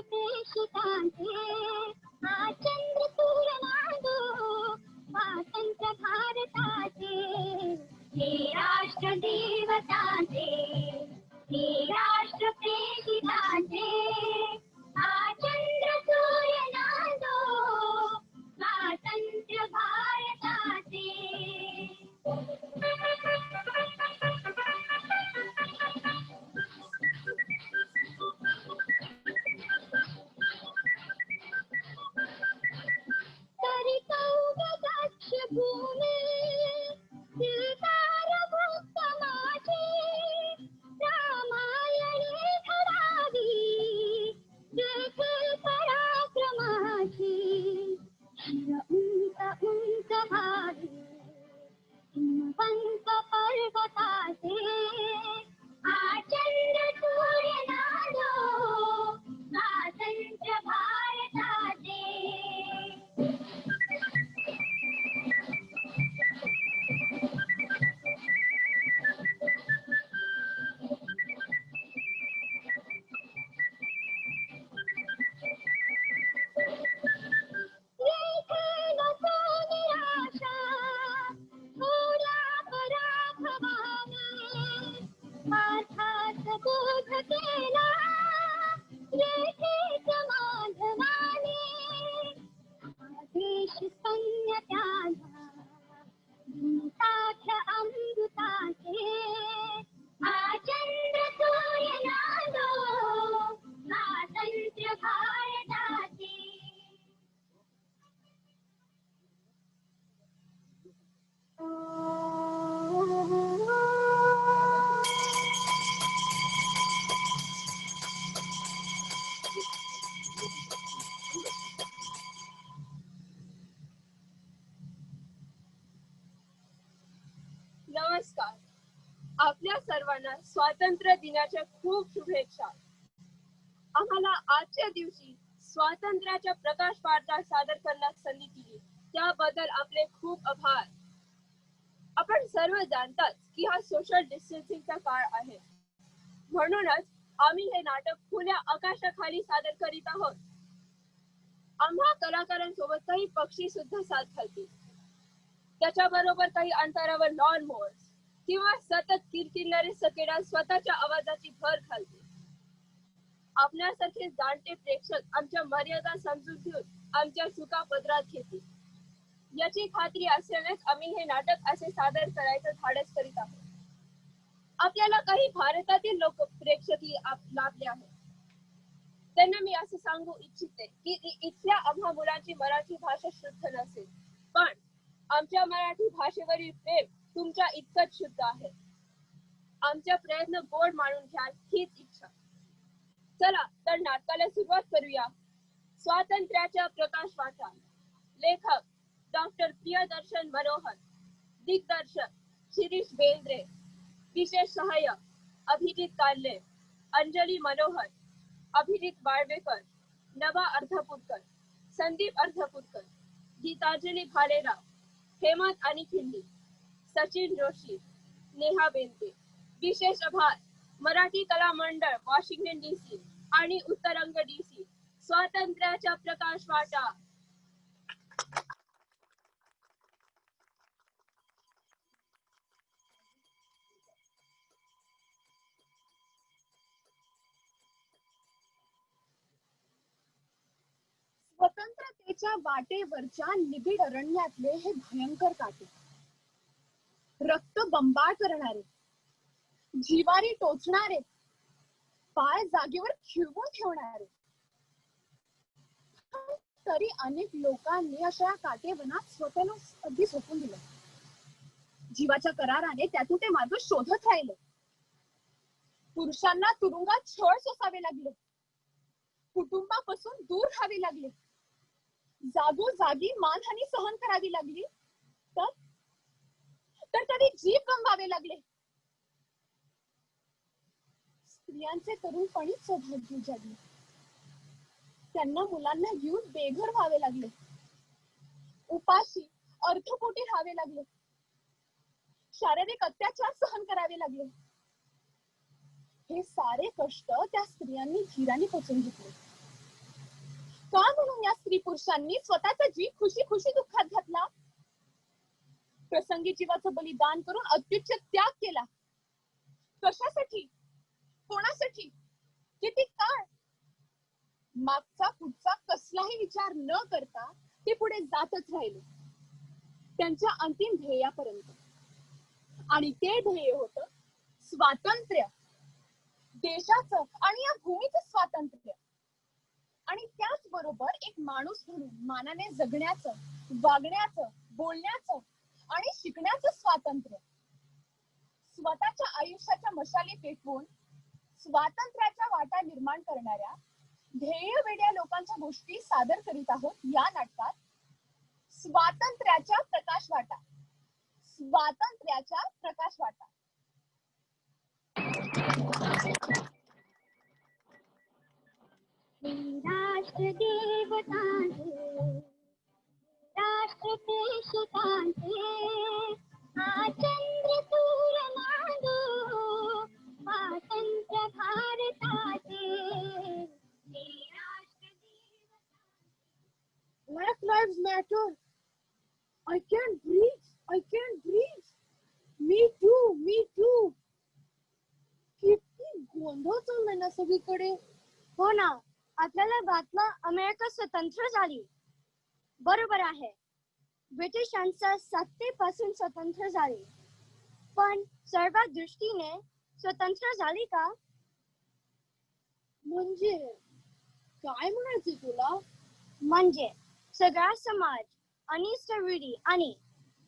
राष्ट्रप्रेषितांचे हा चंद्र सूर्य नांदो स्वातंत्र्य भारताचे हे राष्ट्र देवतांचे हे राष्ट्रप्रेषितांचे हा चंद्र सूर्य नांदो स्वातंत्र्य भारताचे भूमी दिलदार भक्त माझे रामायणे धरावी देखील पराक्रमाची उंच उंच भावी हिमवंत पर्वताचे हा चंद्र सूर्य नांदो स्वातंत्र्य भारताचे बोध केला रेखेच्या माधवाने आदेश सैन्य त्याला साक्ष अमृताचे हा चंद्र सूर्य नांदो स्वातंत्र्य भारताचे नमस्कार. आपल्या सर्वांना स्वातंत्र्य दिनाच्या खूप शुभेच्छा. आम्हाला आजच्या दिवशी स्वातंत्र्याच्या प्रकाश वार्ता सादर करण्यास संधी दिली त्याबद्दल आपले खूप आभार. आपण सर्व जाणतात की हा सोशल डिस्टन्सिंगचा काळ आहे, म्हणूनच आम्ही हे नाटक खुल्या आकाशाखाली सादर करीत आहोत. आम्हा कलाकारांसोबत काही पक्षी सुद्धा साथ घालतील. त्याच्याबरोबर काही अंतरावर लॉन मोर्स किंवा सतत किरकिरणारे सकेडा स्वतःच्या आवाजाची भर घालतील. आपल्यासारखे जाणते प्रेक्षक आमच्या मर्यादा समजून घेऊन आमच्या चुका पदरात घेतील. याची खात्री असल्यानेच आम्ही हे नाटक असे सादर करायचं धाडस करीत आहोत. आपल्याला काही भारतातील लोक प्रेक्षकही लाभले आहेत. त्यांना मी असं सांगू इच्छिते की इथल्या आम्हा मुलांची मराठी भाषा शुद्ध नसेल, पण आमच्या मराठी भाषेवरील प्रेम तुमच्या इतकंच शुद्ध आहे. आमचा प्रयत्न गोड मानून घ्याल हीच इच्छा. चला तर नाटकाला सुरुवात करूया. स्वातंत्र्याच्या प्रकाश वाटा. लेखक डॉक्टर प्रियदर्शन मनोहर. दिग्दर्शक शिरीष बेंद्रे. विशेष सहाय्यक अभिजित काल्ले, अंजली मनोहर, अभिजित बाळवेकर, नभा अर्धपुरकर, संदीप अर्धपुरकर, गीतांजली भालेराव, हेमंत आणि खिंडी, सचिन जोशी, नेहा बेंद्रे. विशेष आभार मराठी कला मंडळ वॉशिंग्टन DC आणि उत्तरंग DC. स्वातंत्र्याच्या प्रकाश वाटा. स्वतंत्रतेच्या वाटेवरच्या निबिड अरण्यातले हे भयंकर काटे, रक्त बंबाळ करणारे, जिवारी टोचणारे, पाय जागेवर खिळवून ठेवणारे. तरी अनेक लोकांनी अशा काटेवनात स्वतःला अगदी झोपून दिलं. जीवाच्या कराराने त्यातून ते मार्ग शोधत राहिले. पुरुषांना तुरुंगात छळ सोसावे लागले, कुटुंबापासून दूर राहावे लागले, जागोजागी मानहानी सहन करावी लागली, तर कधी जीव गमवावे लागले. स्त्रियांचे तरुणपणीच सौभाग्य उजाडले. त्यांना मुलांना घेऊन बेघर व्हावे लागले, उपाशी अर्धपोटी राहावे लागले, शारीरिक अत्याचार सहन करावे लागले. हे सारे कष्ट त्या स्त्रियांनी धीराने पचवून घेतले. का म्हणून या स्त्री पुरुषांनी स्वतःचा जीव खुशी खुशी दुःखात घातला? प्रसंगी जीवाचं बलिदान करून अत्युच्च त्याग केला. कशासाठी? कोणासाठी? किती काळ? मागचा पुढचा कसलाही विचार न करता ते पुढे जातच राहिले त्यांच्या अंतिम ध्येयापर्यंत. आणि ते ध्येय होतं स्वातंत्र्य, देशाचं आणि या भूमीचं स्वातंत्र्य. आणि त्याचबरोबर एक माणूस म्हणून मानाने जगण्याचं, वागण्याचं, बोलण्याचं आणि शिकण्याचं स्वातंत्र्य. स्वतःच्या आयुष्याच्या मशाली पेटवून स्वातंत्र्याच्या वाटा निर्माण करणाऱ्या ध्येय वेड्या लोकांच्या गोष्टी सादर करीत आहोत या नाटकात. स्वातंत्र्याच्या प्रकाशवाटा, स्वातंत्र्याच्या प्रकाशवाटा. राष्ट्र देवतांचे, राष्ट्र पेशतांचे, हा चंद्र सूर मांडो स्वातंत्र्य भारताचे. Black lives matter. I can't breathe. I can't breathe. Me too. Me too. किती गोंधळ चाललाय ना सगळीकडे. हो ना, आपल्याला वाटलं अमेरिका स्वतंत्र झाली. बरोबर आहे, ब्रिटिशांच्या सत्तेपासून स्वतंत्र झाली. पण सर्व दृष्टीने स्वतंत्र झाली का? म्हणजे काय म्हणायचे तुला? म्हणजे सगळा समाज अनिष्ट रूढी आणि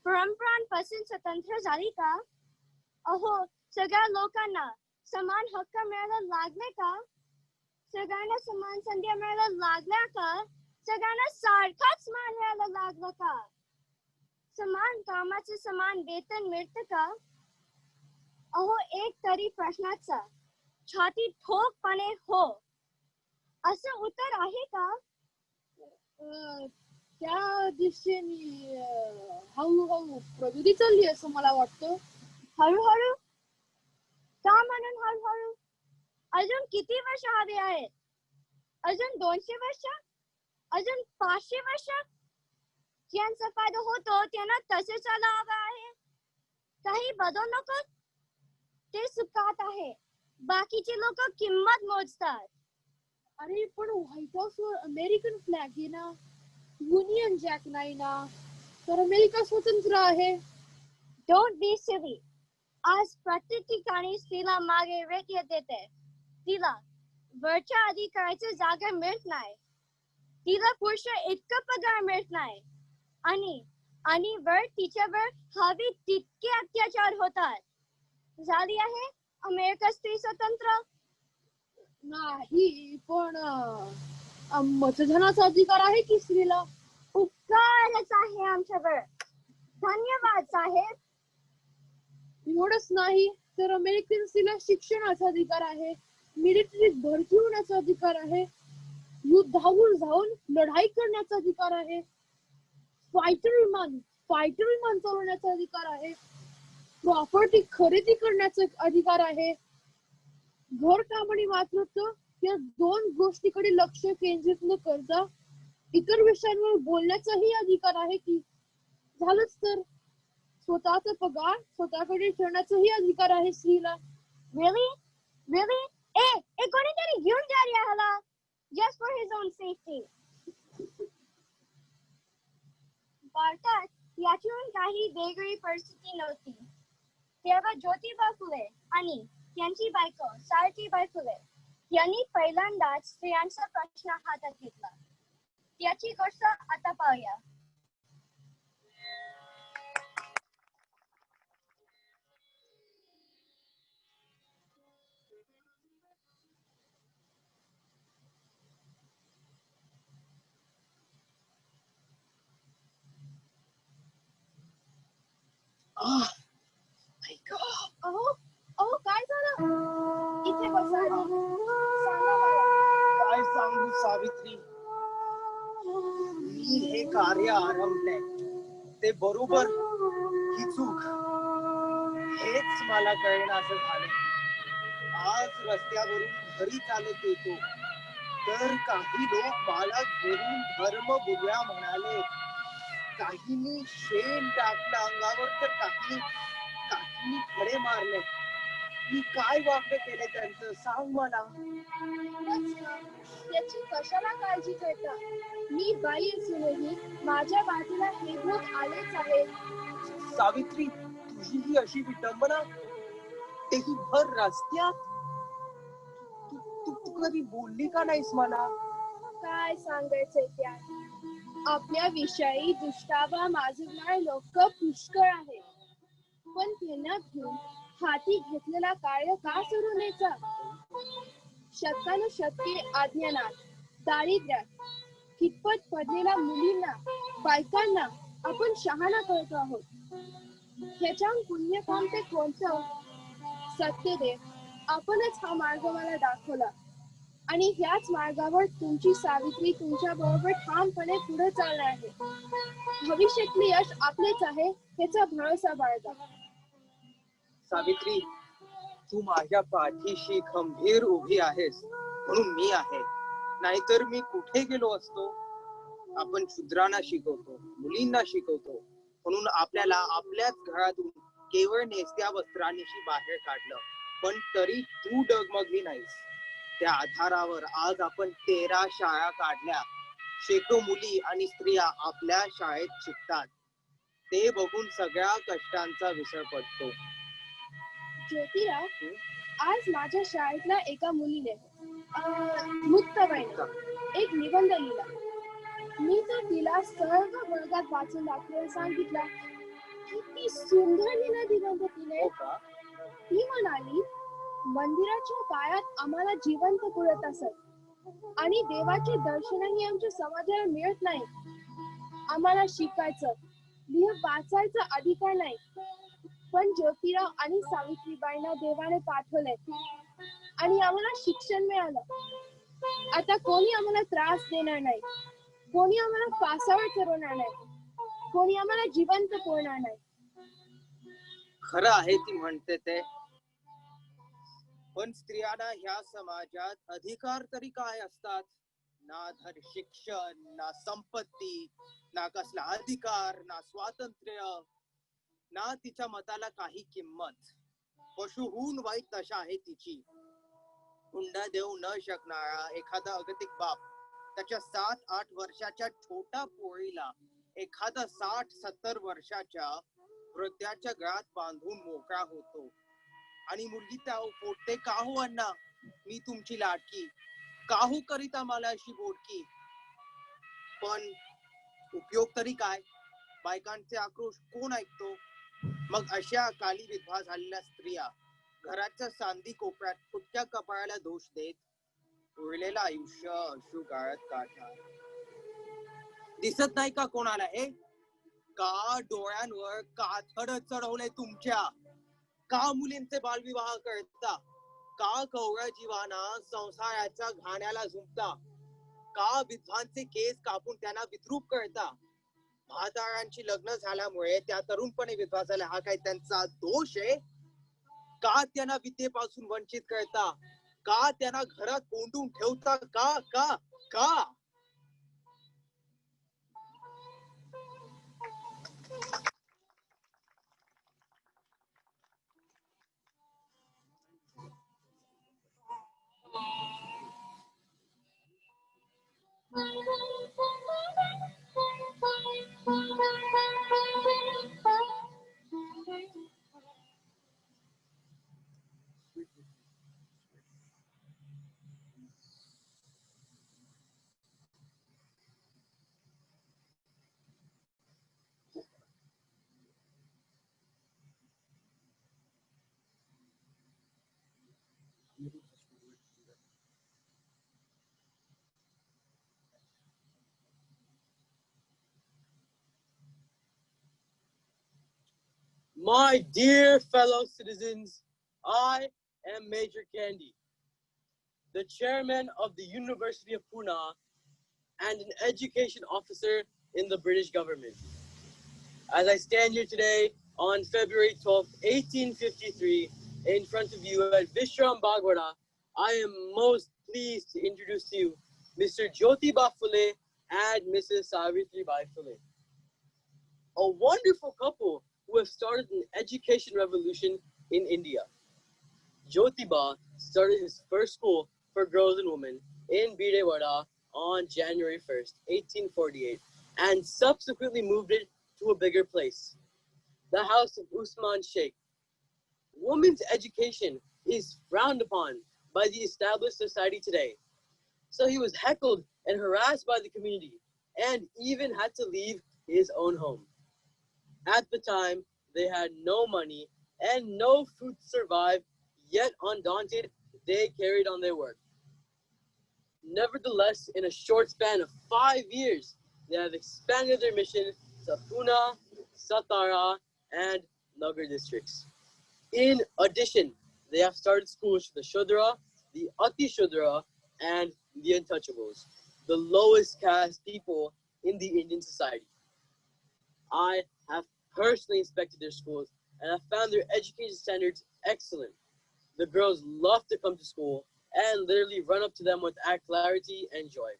परंपरांपासून स्वतंत्र झाली का? अहो, सगळ्या लोकांना समान हक्क मिळायला लागले का? सगळ्यांना समान संधी मिळायला लागल्या का? सगळ्यांना सारखाच मान मिळायला लागला का? समान कामाचे समान वेतन मिळतं का? अहो, एक तरी प्रश्नाचा छाती ठोकपणे हो असं उत्तर आहे का? त्या दिशेने हळूहळू प्रगती चालली असं मला वाटतं. हळूहळू? का म्हणून हळूहळू? अजून किती वर्ष हवी आहेत? अजून 200 वर्ष? अजून 500 वर्ष? ज्यांचा फायदा होतो त्यांना तसे चालावं आहे. काही बदल नको. ते सुखात आहे. बाकीचे लोक किंमत मोजतात. अरे पण व्हाईट हाऊस वर अमेरिकन फ्लॅग आहे ना, युनियन जॅक नाही ना, तर अमेरिका स्वतंत्र आहे. Don't be silly. आज प्रत्येक ठिकाणी स्त्रीला मागे रेटण्यात येते. तिला वरच्या अधिकाराची जागा मिळत नाही. तिला पुरुष इतका पगार मिळत नाही. आणि वर तिच्यावर हवे तितके अत्याचार होतात. झाली आहे अमेरिका स्त्री स्वतंत्र? नाही, पण मतदानाचा अधिकार आहे की स्त्रीला? उपकारच आहे आमच्यावर. धन्यवाद साहेब. एवढंच नाही तर अमेरिकन स्त्रीला शिक्षणाचा अधिकार आहे, मिलिटरीत भरती होण्याचा अधिकार आहे, युद्धावर जाऊन लढाई करण्याचा अधिकार आहे, फायटर विमान चालवण्याचा अधिकार आहे, प्रॉपर्टी खरेदी करण्याचा अधिकार आहे, घरकाम आणि मातृत्व या 2 गोष्टीकडे लक्ष केंद्रित न करता इतर विषयांवर बोलण्याचाही अधिकार आहे की. झालंच तर स्वतःचा पगार स्वतःकडे ठेवण्याचाही अधिकार आहे स्त्रीला. Really? Really? कोणीतरी घेऊन जा रे ह्याला. Just for his own safety. भारतात यातून काही वेगळी परिस्थिती नव्हती. तेव्हा ज्योतिबा फुले आणि त्यांची बायको सावित्रीबाई फुले यांनी पहिल्यांदाच स्त्रियांचा प्रश्न हातात घेतला. त्याची गोष्ट आता पाहूया. अहो अहो काय झालं? इथे बसा आधी. सांगा मला. काय सांगू सावित्री, मी हे कार्य आरंभले ते बरोबर ही चूक हेच मला कळेनासं झाले. आज रस्त्यावरून घरी चालत येतो तर काही लोक मला घेऊन धर्म बुडव्या म्हणाले. काहींनी शेण टाकलं अंगावर तर काहींनी खडे मारले. मी काय वाक्य केले त्यांचं सांग मला. त्याची कशाला काळजी करता? मी बाई असूनही माझ्या बाजूला हे भूत आलेच आहे. सावित्री, तुझी ही अशी विटंबना, तेही भर रस्त्यात. तू कधी बोलली का नाहीस मला? काय सांगायचंय त्यात? आपल्या विषयी दुष्टावा माजवणारे लोक पुष्कळ आहेत, पण त्यांना घेऊन हाती घेतलेला कार्य का सोडू नयेचा? शतकानुशतके अज्ञानात, दारिद्र्यात कितपत पडलेल्या मुलींना, बायकांना आपण शहाणा करतो आहोत. ह्याच्या पुण्यकाम ते कोणतं? सत्यदेव आपणच हा मार्ग मला दाखवला आणि ह्याच मार्गावर तुमची सावित्री तुमच्या बरोबर ठामपणे पुढे चालणार आहे. भविष्यातले यश आपलेच आहे याचा भरोसा बाळगा. सावित्री, तू माझ्या पाठीशी खंबीर उभी आहेस म्हणून मी आहे, नाहीतर मी कुठे गेलो असतो? आपण शूद्रांना शिकवतो, मुलींना शिकवतो म्हणून आपल्याला आपल्याच घरातून केवळ नेसत्या वस्त्रांनीशी बाहेर काढलं, पण तरी तू डगमगली नाहीस. त्या आधारावर आज आपण 13 शाळा काढल्या. शेकडो मुली आणि स्त्रिया आपल्या शाळेत शिकतात. ते बघून सगळ्या कष्टांचा विसर पडतो. ज्योतिराव, आज माझ्या शाळेतल्या एका मुलीने मुक्तबाईने एक निबंध लिहिला. मी तर तिला सर्व वर्गात वाचून दाखवून सांगितलं. किती सुंदर लिहिला निबंध तिने. ती म्हणाली, मंदिराच्या पायात आम्हाला जिवंत पुरत असत आणि देवाचे दर्शनही आमच्या समाजाला मिळत नाही. आम्हाला शिकायचं, वाचायचा अधिकार नाही, पण ज्योतिराव आणि सावित्रीबाईंना देवाने पाठवले आणि आम्हाला शिक्षण मिळालं. आता कोणी आम्हाला त्रास देणार नाही, कोणी आम्हाला फासावर चढवणार नाही, कोणी आम्हाला जिवंत पोळणार नाही. खरं आहे ती म्हणते ते, पण स्त्रियांना ह्या समाजात अधिकार तरी काय असतात? ना धन शिक्षण, ना संपत्ती, ना कसला अधिकार, ना स्वातंत्र्य, ना तिच्या मताला काही किंमत. पशुहून वाईट दशा आहे तिची. हुंडा देऊ न शकणारा एखादा अगतिक बाप त्याच्या 7-8 वर्षाच्या छोट्या पोरीला एखादा 60-70 वर्षाच्या वृद्धाच्या गळ्यात बांधून मोकळा होतो. आणि मुलगी त्या पोटते, का हो अण्णा, मी तुमची लाडकी, काहू करीता मला अशी बोडकी? पण उपयोग तरी काय? बायकांचे आक्रोश कोण ऐकतो? मग अशा काली विधवा झालेल्या स्त्रिया घराच्या सांदी कोपऱ्यात फुटक्या कपाळाला दोष देत उरलेलं आयुष्य अश्रू गाळत काढतात. दिसत नाही का कोणाला हे? का डोळ्यांवर काथड चढवले तुमच्या? का मुलींचे बालविवाह करता? का कवळ्या जीवाना संसाराच्या घाण्याला झुंपता? का विधवांचे केस कापून त्यांना विद्रूप करता? म्हाताऱ्यांची लग्न झाल्यामुळे त्या तरुणपणे विधवा झाल्या, हा काही त्यांचा दोष आहे? का त्यांना विद्येपासून वंचित करता? का त्यांना घरात कोंडून ठेवता? का का का My dear fellow citizens, I am Major Candy, the chairman of the University of Pune and an education officer in the British government. As I stand here today on February 12th, 1853, in front of you at Vishram Bagwada, I am most pleased to introduce to you Mr. Jyotiba Phule and Mrs. Savitribai Phule, a wonderful couple who have started an education revolution in India. Jyotiba started his first school for girls and women in Bidewada on January 1st, 1848, and subsequently moved it to a bigger place, the house of Usman Sheikh. Women's education is frowned upon by the established society today, so he was heckled and harassed by the community and even had to leave his own home. At the time, they had no money and no food to survive, yet undaunted, they carried on their work. Nevertheless, in a short span of 5 years, they have expanded their mission to Pune, Satara, and Nagar districts. In addition, they have started schools for the Shudra, the Ati Shudra, and the Untouchables, the lowest caste people in the Indian society. I have personally inspected their schools and have found their education standards excellent. The girls love to come to school and literally run up to them with alacrity and joy.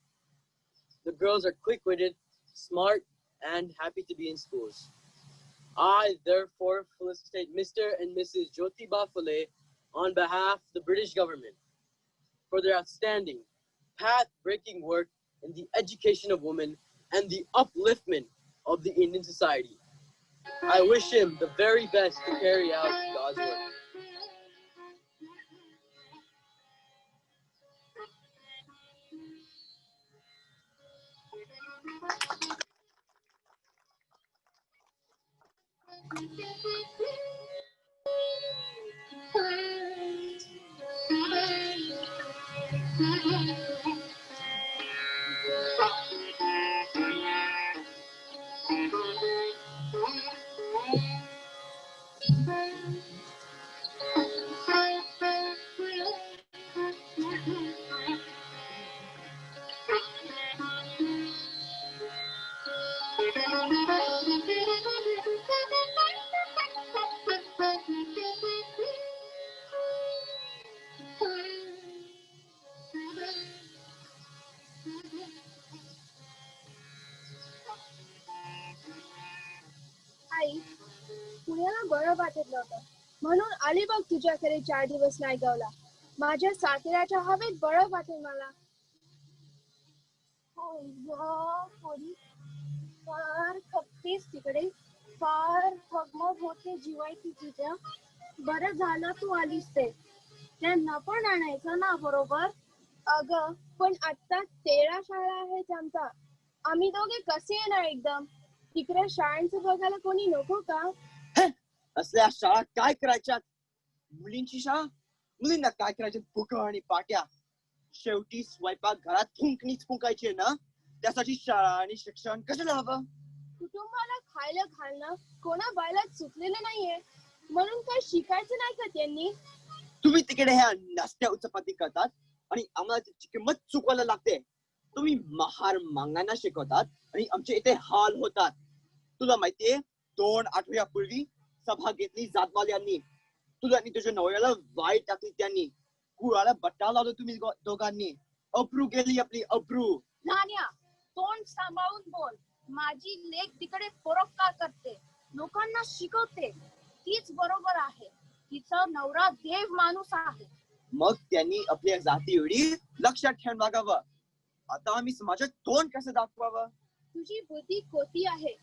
The girls are quick-witted, smart, and happy to be in schools. I therefore felicitate Mr. and Mrs. Jyotiba Phule on behalf of the British government for their outstanding, path-breaking work in the education of women and the upliftment of the Indian society. I wish him the very best to carry out God's work. आई, पुण्याला बरं वाटत नव्हतं म्हणून आली बघ तुझ्याकडे 4 दिवस नाही गावला. माझ्या सासऱ्याच्या हवेत बरं वाटेल मला. फार खपतेस तिकडे, फार थगमग होते जीवायची तुझ्या. बरं झालं तू आलीस ते, त्यांना पण आणायचं ना बरोबर. अगं पण आता 13 शाळा आहेत आमच्या, आम्ही दोघे कसे येणार एकदम. तिकडे शाळांचं बघायला कोणी नको का. असल्या शाळा काय करायच्यात? मुलींची शाळा, मुलींना काय करायचे भुक आणि पाट्या. शेवटी स्वयंपाक घरात फुंकणीच फुंकायची ना, त्यासाठी शाळा आणि शिक्षण कशाला हवं? कुटुंबाला खायला घालणं कोणा बायला चुकलेलं नाहीये, म्हणून काय शिकायचं नाही का त्यांनी. तुम्ही तिकडे ह्या नास्त्या उचपाती करतात आणि आम्हाला त्याची किंमत चुकवायला लागते. तुम्ही महार मागांना शिकवतात आणि आमचे इथे हाल होतात. तुला माहितीये 2 आठवड्यापूर्वी सभा घेतली जातवाल्यांनी. तुला आणि तुझ्या नवऱ्याला वाईट टाकली त्यांनी. कुळाला बट्टा लावलं तुम्ही दोघांनी. अब्रू गेली आपली अब्रू. नान्या, तोंड सांभाळून बोल. माझी लेक तिकडे परोपकार करते, लोकांना शिकवते, तीच बरोबर आहे. तिचा नवरा देव माणूस आहे. मग त्यांनी आपल्या जाती एवढी लक्षात ठेवून वागावं. आता आम्ही समाजात तोंड कसं दाखवावं? तुझी बुद्धी कोती आहे.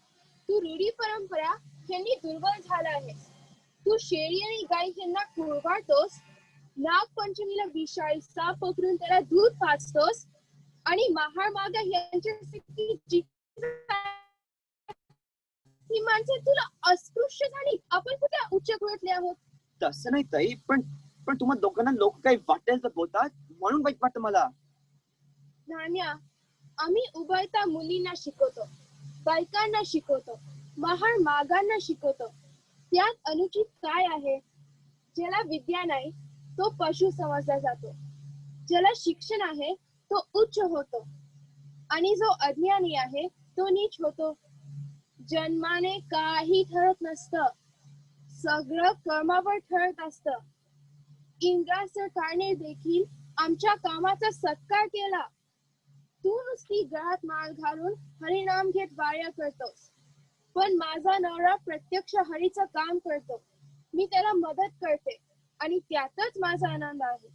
तू रूढी परंपरा यांनी दुर्बल झाला आहे. तू शेळी आणि गाय यांना कुरवाडतोस. नागपंचमीला विषारी साप पकडून त्याला दूध पाजतोस आणि महार मागा यांच्यासाठी ही माणसे तुला अस्पृश्य झाली. आपण कुठे उच्च कुळातले आहोत. तसं नाही ताई, पण तुम्हा दोघांना लोक काही वाटेल तर बोलतात म्हणून वाईट वाटतं मला. नान्या, आम्ही उभयता मुलींना शिकवतो, बायकांना शिकवतो, महार मागांना शिकवतो. त्यात अनुचित काय आहे? ज्याला विद्या नाही तो पशु समजला जातो, ज्याला शिक्षण आहे तो उच्च होतो आणि जो अज्ञानी आहे तो नीच होतो. जन्माने काही ठरत नसतं, सगळं कर्मावर ठरत असतं. इंद्रा सरकारने देखील आमच्या कामाचा सत्कार केला. तू नुसती गळ्यात माळ घालून हरिनाम घेत वाऱ्या करतोस, पण माझा नवरा प्रत्यक्ष हरीचं काम करतो. मी त्याला मदत करते आणि त्यातच माझा आनंद आहे.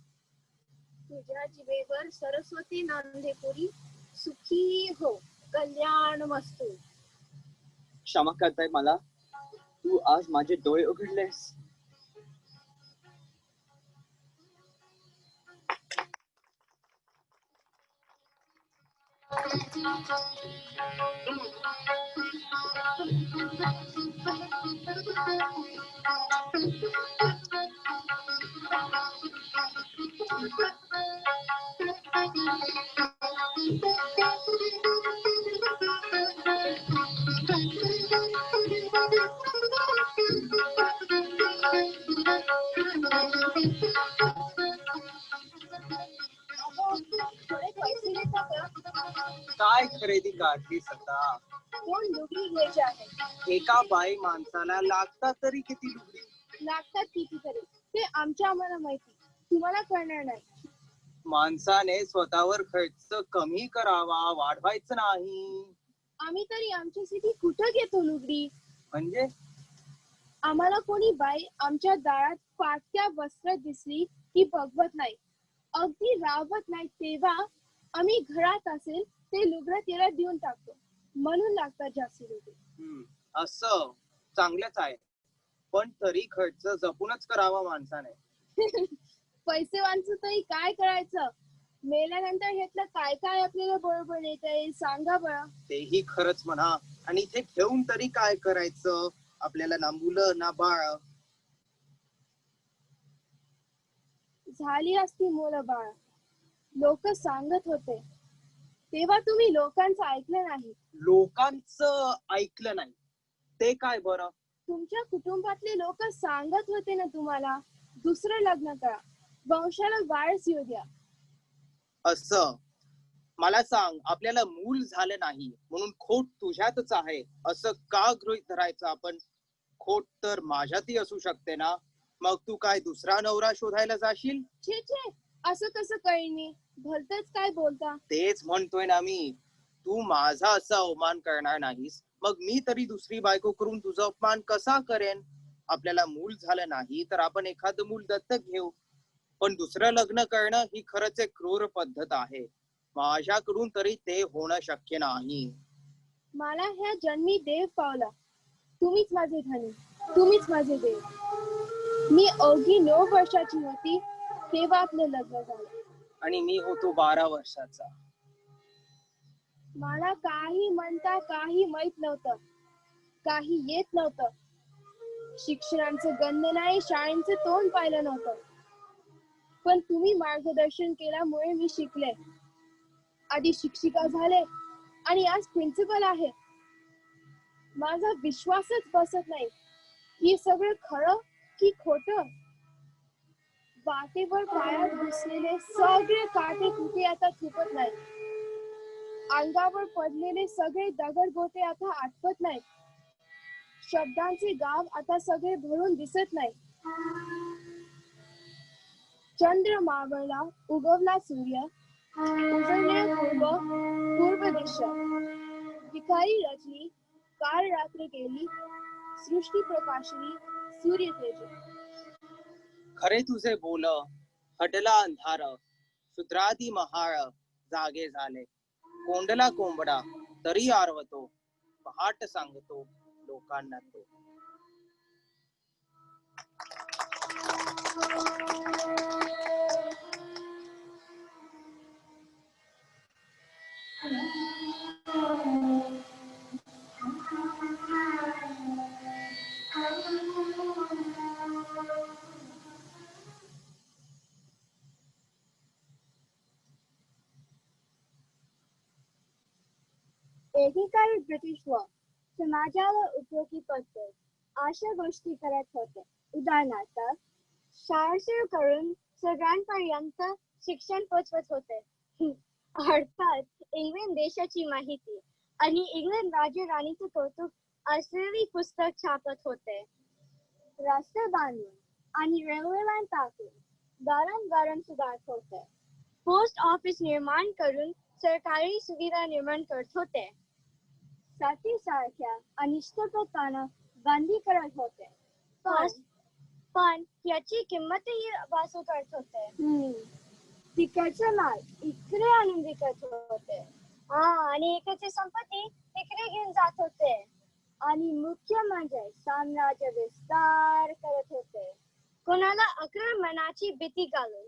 तुझ्या जिभेवर सरस्वती नांदेपुरी, सुखी हो, कल्याण मस्तू. क्षमा करताय मला, तू आज माझे डोळे उघडलेस. थोडे पैसे देता का? काय खरेदी काढलीस आता? 2 लुगडी घ्यायचे आहेत. एका बाई माणसाला लागतात तरी किती लुगडी? लागतात कितीतरी, ते आम्हाला माहिती, तुम्हाला कळणार नाही. माणसाने स्वतःवर खर्च कमी करावा, वाढवायचं नाही. आम्ही तरी आमच्यासाठी कुठं घेतो लुगडी? म्हणजे आम्हाला कोणी बाई आमच्या दारात फाटक्या वस्त्रात दिसली की बघवत नाही, अगदी राहवत नाही, तेव्हा आम्ही घरात असेल ते लुगडं तिला देऊन टाकतो. म्हणून लागतात जास्ती लुगडी. असं चांगलंच आहे, पण तरी खर्च जपूनच करावा माणसाने. पैसे वाचून तरी काय करायचं? मेल्यानंतर ह्यातलं काय काय आपल्याला बरोबर येतंय सांगा बरं. तेही खरंच म्हणा, आणि इथे ठेवून तरी काय करायचं? आपल्याला ना मुलं ना बाळ. झाली असती मुलं बाळ, लोक सांगत होते, तेव्हा तुम्ही लोकांचं ऐकलं नाही. लोकांचं ऐकलं नाही ते काय बरं? तुमच्या कुटुंबातले लोक सांगत होते ना तुम्हाला, दुसरं लग्न करा, वंशाला वारस येऊ द्या. असं मला सांग, आपल्याला मूल झालं नाही म्हणून खोट तुझ्यातच आहे असं का गृहीत धरायचं आपण? खोट तर माझ्यातही असू शकते ना. मग तू काय दुसरा नवरा शोधायला जाशील? छे छे, असं कसं कळेल मी? भलतच काय बोलता. तेच म्हणतोय ना मी, तू माझा असा अवमान करणार नाहीस, मग मी तरी दुसरी बायको करून तुझा अपमान कसा करेन? आपल्याला मूल झालं नाही तर आपण एखादं मूल दत्तक घेऊ, पण दुसरं लग्न करणं ही खरंच एक क्रूर पद्धत आहे. माझ्याकडून तरी ते होणं शक्य नाही. मला ह्या जन्मी देव पावला, तुम्हीच माझे धनी, तुम्हीच माझे देव. मी अवघी 9 वर्षाची होती तेव्हा आपलं लग्न झालं. आणि मी होतो 12 वर्षाचा. मला काही म्हणता काही माहित नव्हतं, काही येत नव्हतं. शिक्षणाचं गंध नाही, शाळेचं तोंड पाहिलं नव्हतं, पण तुम्ही मार्गदर्शन केल्यामुळे मी शिकले. आधी शिक्षिका झाले आणि आज प्रिन्सिपल आहे. माझा विश्वासच बसत नाही, हे सगळं खरं की खोटं. वाटेवर पायात घुसलेले सगळे काटे कुठे आता थुकत नाही, अंगावर पडलेले सगळे दगड गोटे आता आठवत नाही, शब्दांचे गाव आता सगळे भरून दिसत नाही. चंद्र मावळला, उगवला सूर्य, उजळले पूर्व दिशा. विखारी रचली, काल रात्र गेली, सृष्टी प्रकाशली, सूर्य तेज. खरे तुझे बोल, हटला अंधार, शुद्रादी महाळ जागे झाले. कोंडला कोंबडा तरी आरवतो, पहाट सांगतो लोकांना तो. एकेकाळी ब्रिटिश व समाजाला उपयोगी पद्धत अशा गोष्टी करत होते. उदाहरणार्थ शाळा सुरू करून सगळ्यांपर्यंत शिक्षण पोचवत होते. अर्थात इंग्लंड देशाची माहिती आणि इंग्लंड राजे राणीचे कौतुक असलेली पुस्तक छापत होते. रस्ते बांधून आणि रेल्वे लाईन टाकून दारांदारां सुधारत होते. पोस्ट ऑफिस निर्माण करून सरकारी सुविधा निर्माण करत होते. सारख्या अनिष्ट प्रथांना बंदी करत होते. पण याची किंमतही वाचू करत होते. तिकडचा माल इकडे आणून विकत होते. आणि इकडची संपत्ती तिकडे घेऊन जात होते. आणि मुख्य म्हणजे साम्राज्य विस्तार करत होते. कोणाला आक्रमणाची भीती घालून,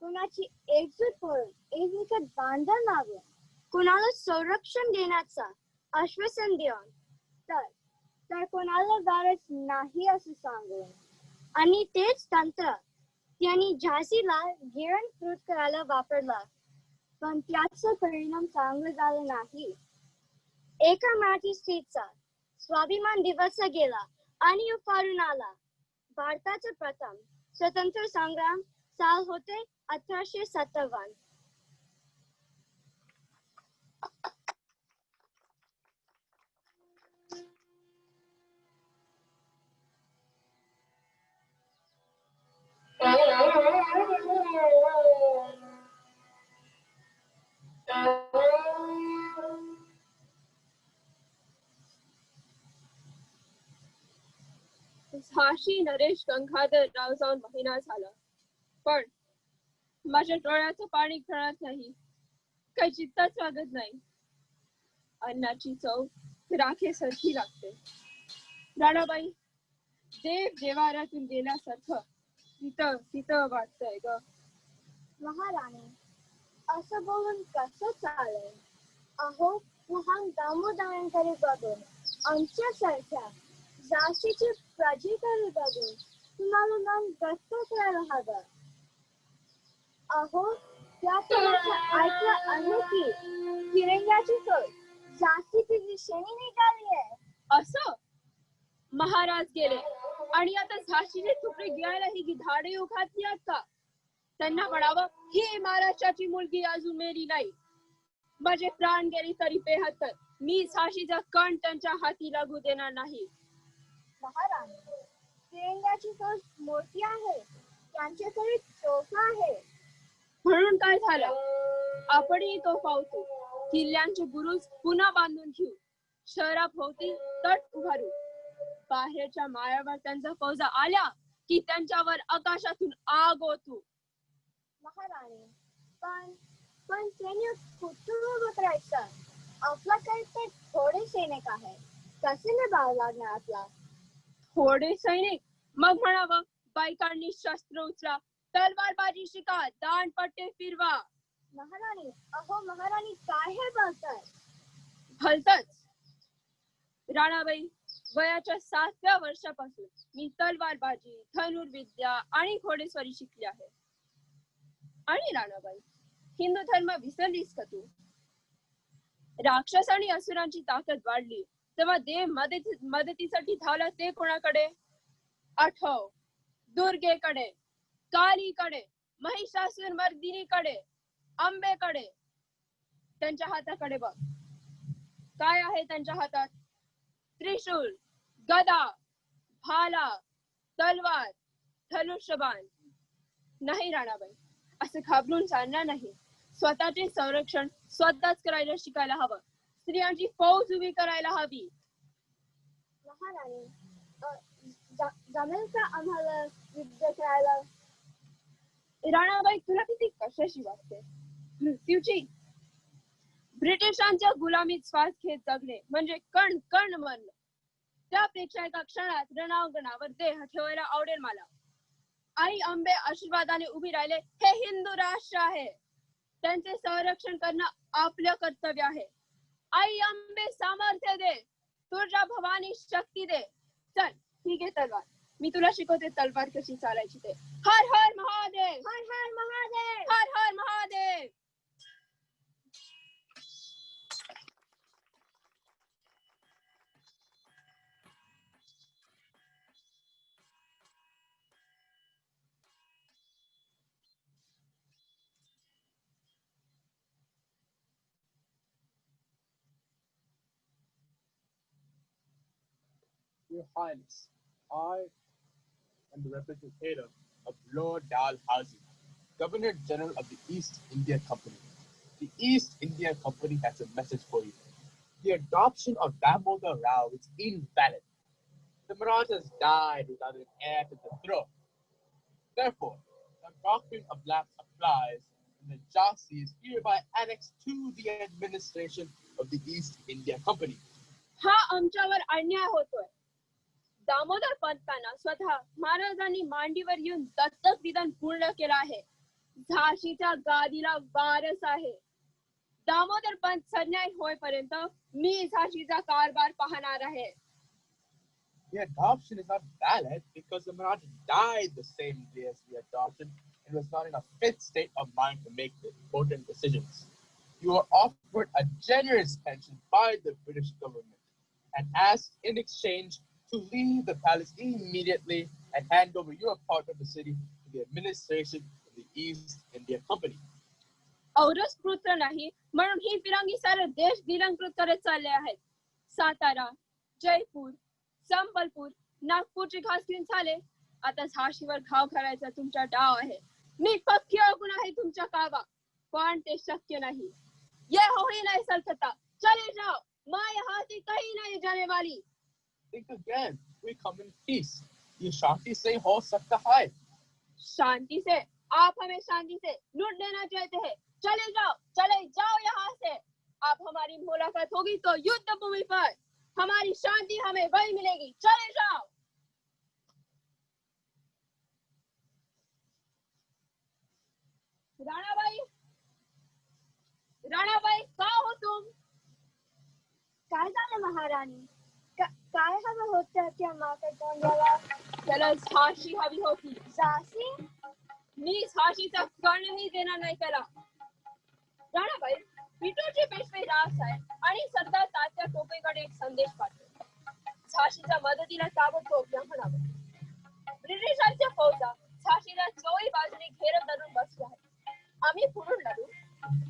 कोणाची एकजूट करून एकमेकात बांधण लावून, कोणाला संरक्षण देण्याचा आश्वासन देऊन, तर कोणाला गरज नाही असं सांगून. आणि तेच तंत्र त्यांनी झाशीला गिळंकृत करायला वापरलं. पण त्याचा परिणाम चांगला झाला नाही. एका मराठी स्त्रीचा स्वाभिमान दिवस गेला आणि फारून आला. भारताचा प्रथम स्वतंत्र संग्राम साल होते 1857. झाशी नरेश गंगाधर राव जाऊन महिना झाला, पण माझ्या डोळ्याचं पाणी कळत नाही. काही चित्ताच लागत नाही. अन्नाची चव राखेसारखी लागते. राणाबाई, देव देवारातून गेल्यासारखं तिथं तिथं वाटतंय ग. महाराणी, असं बोलून कसं चालेल? अहो, लहान दामोदरांकडे बघून, आमच्यासारख्या झाशीची प्रजेकडे बघून तुम्हाला मन व्यक्त करायला हवं. अहो, त्या ऐकलं आहे की तिरंग्याची फौज झाशीची दिशेने निघाली आहे. असं महाराज गेले आणि आता झाशीचे तुकडे गिळायला ही गिधाडे उघातली आहेत का? त्यांना म्हणावं, ही महाराष्ट्राची मुलगी अजून मेली नाही. माझे प्राण गेली तरी बेहत्तर. मी झाशीचा कण त्यांच्या हाती लागू देणार नाही. महाराणी, तिरंग्याची फौज मोठी आहे. त्यांच्याकडे तोफा आहे. म्हणून काय झालं? आपणही तो पावतो. किल्ल्यांचे बुरुज पुन्हा बांधून घेऊ. शहराभोवती तट उभारू. बाहेरच्या माळ्यावर त्यांच्या फौजा आल्या की त्यांच्यावर आकाशातून आग ओतू. महाराणी, पण त्यांनी कुठून उभं करायचं? आपल्याकडे तर थोडे सैनिक आहे. कसे निभाव लागणार आपला? थोडे सैनिक? मग म्हणावं, बायकांनी शस्त्र उचला, तलवारबाजी शिका, दांडपट्टे फिरवा. महाराणी, अहो महाराणी, काय हे बोलताय? भलतच. राणाबाई, वयाच्या 7व्या वर्षापासून मी तलवारबाजी, धनुर्विद्या आणि घोडेस्वारी शिकली आहे. आणि राणाबाई, हिंदू धर्म विसरलीस का तू? राक्षस आणि असुरांची ताकद वाढली तेव्हा देव मदतीसाठी धावला ते कोणाकडे? आठव. दुर्गेकडे, कालीकडे, महिषासुर मर्दिनीकडे, अंबेकडे. त्यांच्या हाताकडे बघ. काय आहे त्यांच्या हातात? त्रिशूल, गदा, भाला, तलवार, धनुष्यबाण. नाही राणाबाई, असं घाबरून चालणार नाही. स्वतःचे संरक्षण स्वतःच करायला शिकायला हवं. स्त्रियांची फौज उभी करायला हवी. महाराणी, जमेल का आम्हाला युद्ध करायला? राणाबाई, तुला किती कशाशी वाटते? मृत्यूची? ब्रिटिशांच्या गुलामीत श्वास घेत जगणे म्हणजे कण कण मरण. त्यापेक्षा एका क्षणात रणांगणावर देह ठेवायला आवडेल मला. आई अंबे आशीर्वादाने उभी राहिले हे हिंदू राष्ट्र आहे. त्यांचे संरक्षण करणं आपलं कर्तव्य आहे. आई अंबे सामर्थ्य दे, तुळजा भवानी शक्ती दे. चल, ठीक आहे तलवार. मी तुला शिकवते तलवार कशी चालायची ते. हर हर महादेव, हर हर महादेव, हर हर Mahadev. Your Highness, I am the representative of Lord Dalhousie, Governor General of the East India Company. The East India Company has a message for you. The adoption of Damodar Rao is invalid. The Marathas died without an heir to the throne. Therefore, the doctrine of lapse applies, and the Jhansi is hereby annexed to the administration of the East India Company. हा आमच्यावर अन्याय होतोय. दामोदर पंतांना स्वतः महाराजांनी मांडीवर येऊन दत्तक विधान पूर्ण केलं आहे. झाशीच्या गादीला वारस आहे. दामोदर पंत संन्याय होईपर्यंत मी झाशीचा कारभार पाहणार आहे. The adoption is not valid because the Maharaj died the same day as the adoption and was not in a fit state of mind to make the important decisions. You are offered a generous pension by the British government and asked in exchange to leave the palace immediately and hand over your part of the city to the administration of the East India Company. औरच पुत्र नाही म्हणून ही फिरंगी सारे देश गिलंकृत करत चालले आहेत. सातारा, जयपूर, संबलपूर, नागपूरचे घास घेऊन झाले. आता झाशीवर घाव घालायचा तुमचा डाव आहे. मी पक्की अवगुण आहे तुमच्या कावा, पण ते शक्य नाही. ये हो ही नहीं सकता. चले जाओ, माँ यहाँ से कहीं नहीं जाने वाली. Think again. We come in peace. ये शांति से हो सकता है. शांति से? आप हमें शांति से लूट लेना चाहते हैं. चले जाओ यहाँ से. आप हमारी मुलाकात होगी तो युद्ध भूमि पर. हमारी शांति हमें वही मिलेगी. चले जाओ. राणाबाई, का हो तुम? काय झालं महाराणी? काय हवं होतं त्या मागे तोंडाला? त्याला झाशी हवी होती. झाशी? मी झाशीचा कर्णही देणार नाही त्याला. राणाबाई, पिटूची पेशवे रास आहे आणि सरदार तात्या टोपेकडे एक संदेश पाठवतो. झाशीच्या मदतीला ताबडतोब म्हणावं. ब्रिटिशांच्या फौजा झाशीला चोही बाजूने घेरत धरून बसल्या आहेत. आम्ही पुढून लढू,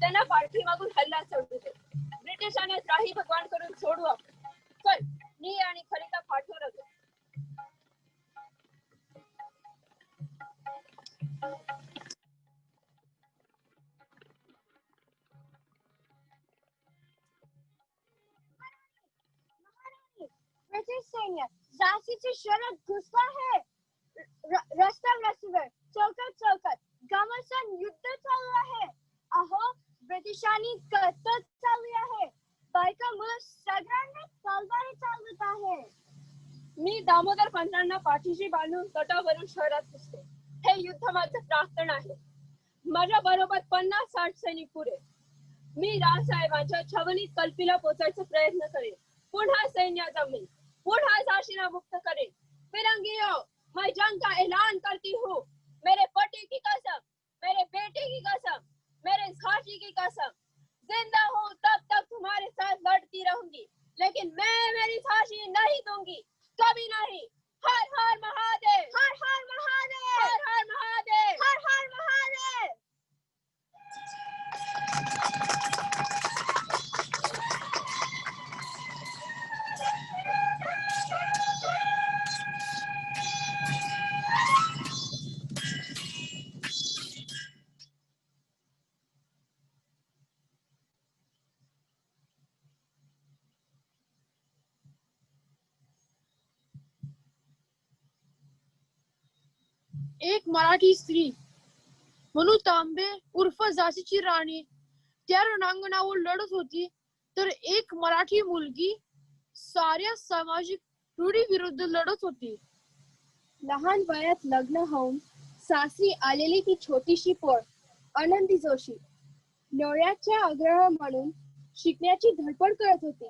त्यांना पाठीमागून हल्ला चढू दे. ब्रिटिशांना त्राही भगवान करून सोडू आपण. चल, नी आणि खलिता पाठवून दे. ब्रिटिश सैन्य झाशीचे शहरात घुसला आहे. रस्त्यावर चौकात घमासान युद्ध चालू आहे. अहो, ब्रिटिशांनी कत्तल चालू आहे. बायका मुलं सगळ्यांना तलवारी चालवत आहे. मी दामोदर पंतांना पाठीशी बांधून तटावरून शहरात घुसते. हे युद्ध माझं प्रार्थना आहे. माझ्या बरोबर 50-60 सैनिक पुरे. मी राजसाहेबांच्या छावणीत कल्पीला पोचायचा प्रयत्न करेन. पुन्हा सैन्य जमेल. पुन्हा झाशीला मुक्त करेन. फिरंगियों, मैं जंग का ऐलान करती हूँ. मेरे पति की कसम, मेरे बेटे की कसम, मेरे झाशी की कसम. जिंदा हूँ तब तक तुम्हारे साथ लड़ती रहूंगी, लेकिन मैं मेरी झाशी नहीं दूंगी, कभी नहीं. हर हर महादेव, हर हर महादेव, हर हर महादेव, हर हर महादेव. एक मराठी स्त्री मनू तांबे उर्फ झाशीची राणी त्या रणांगणावर लढत होती, तर एक मराठी मुलगी साऱ्या सामाजिक रूढी विरुद्ध लढत होती. लहान वयात लग्न होऊन सासरी आलेली ती छोटीशी पोर आनंदी जोशी नवऱ्याच्या आग्रह म्हणून शिकण्याची धडपड करत होती.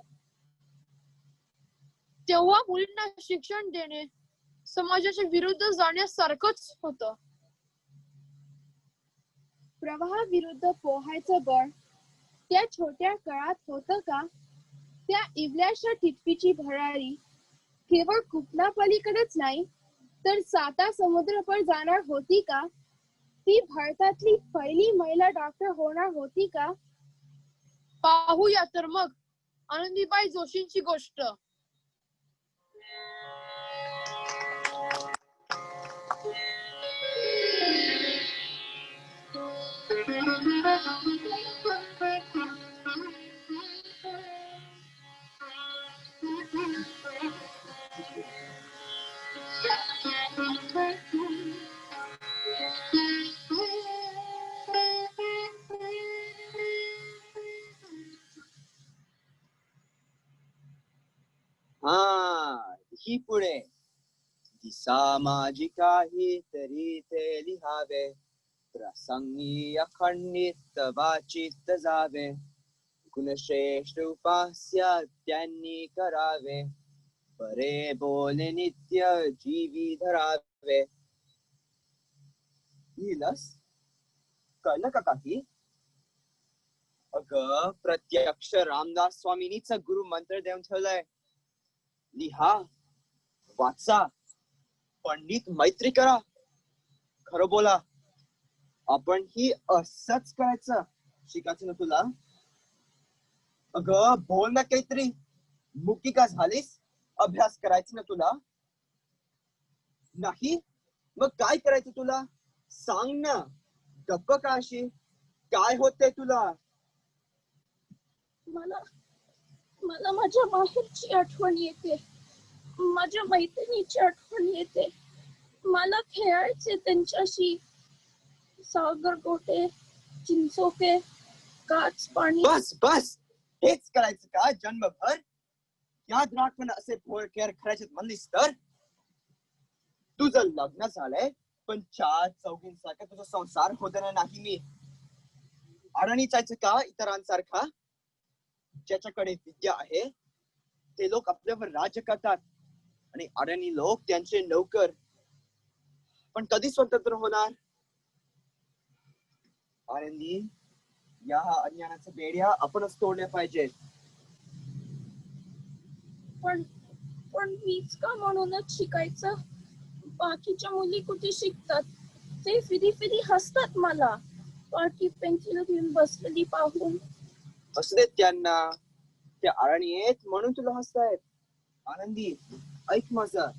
तेव्हा मुलींना शिक्षण देणे समाजाच्या विरुद्ध जाण्यासारखंच होतं. प्रवाहा विरुद्ध पोहायचं बळ त्या छोट्या काळात होतं का? त्या इवल्याशा टिटवीची भरारी केवळ कुपनापलीकडेच नाही तर साता समुद्र पर जाणार होती का? ती भारतातली पहिली महिला डॉक्टर होणार होती का? पाहूया तर मग आनंदीबाई जोशींची गोष्ट. हा ही पुढे सामाजिक तरी ते लिहावे प्रसंगी अखंडित वाचित जावे गुणश्रेष्ठ उपास्य त्यांनी करावे बरे बोले नित्य जीवी धरावे लिहिलंस कळलं का काही अगं प्रत्यक्ष रामदास स्वामींनीच गुरु मंत्र देऊन ठेवलंय लिहा वाचा पंडित मैत्री करा खरं बोला आपण ही असंच करायचं शिकायचं ना तुला अगं बोल ना काहीतरी मुक्की का झालीस अभ्यास करायचा ना तुला नाही मग काय करायचं तुला सांग ना गप्प का अशी काय होतंय तुला मला माझ्या माहेरची आठवण येते माझ्या मैत्रिणीची आठवण येते मला खेळायचे त्यांच्याशी सागर गोटे चिंचोके काच पाणी बस बस हेच करायचं का जन्मभर याद राखून असे खेळ खेळायचे म्हणलीस तर तुझं लग्न झालंय पण चार चौघींसारखा तुझा संसार होताना नाही मी अडाणी जायचं का इतरांसारखा ज्याच्याकडे विद्या आहे ते लोक आपल्यावर राज्य करतात आणि अडाणी लोक त्यांचे नौकर पण कधी स्वतंत्र होणार आनंदी या अज्ञानाच्या बेड्या आपणच तोडल्या पाहिजेत पण मीच का म्हणूनच शिकायचं बाकीच्या मुली कुठे शिकतात ते फिरी हसतात मला पाठी पेन्सिल घेऊन बसलेली पाहून असू देत त्यांना ते अडाणी आहेत म्हणून तुला हसतायत आनंदी ऐक माझं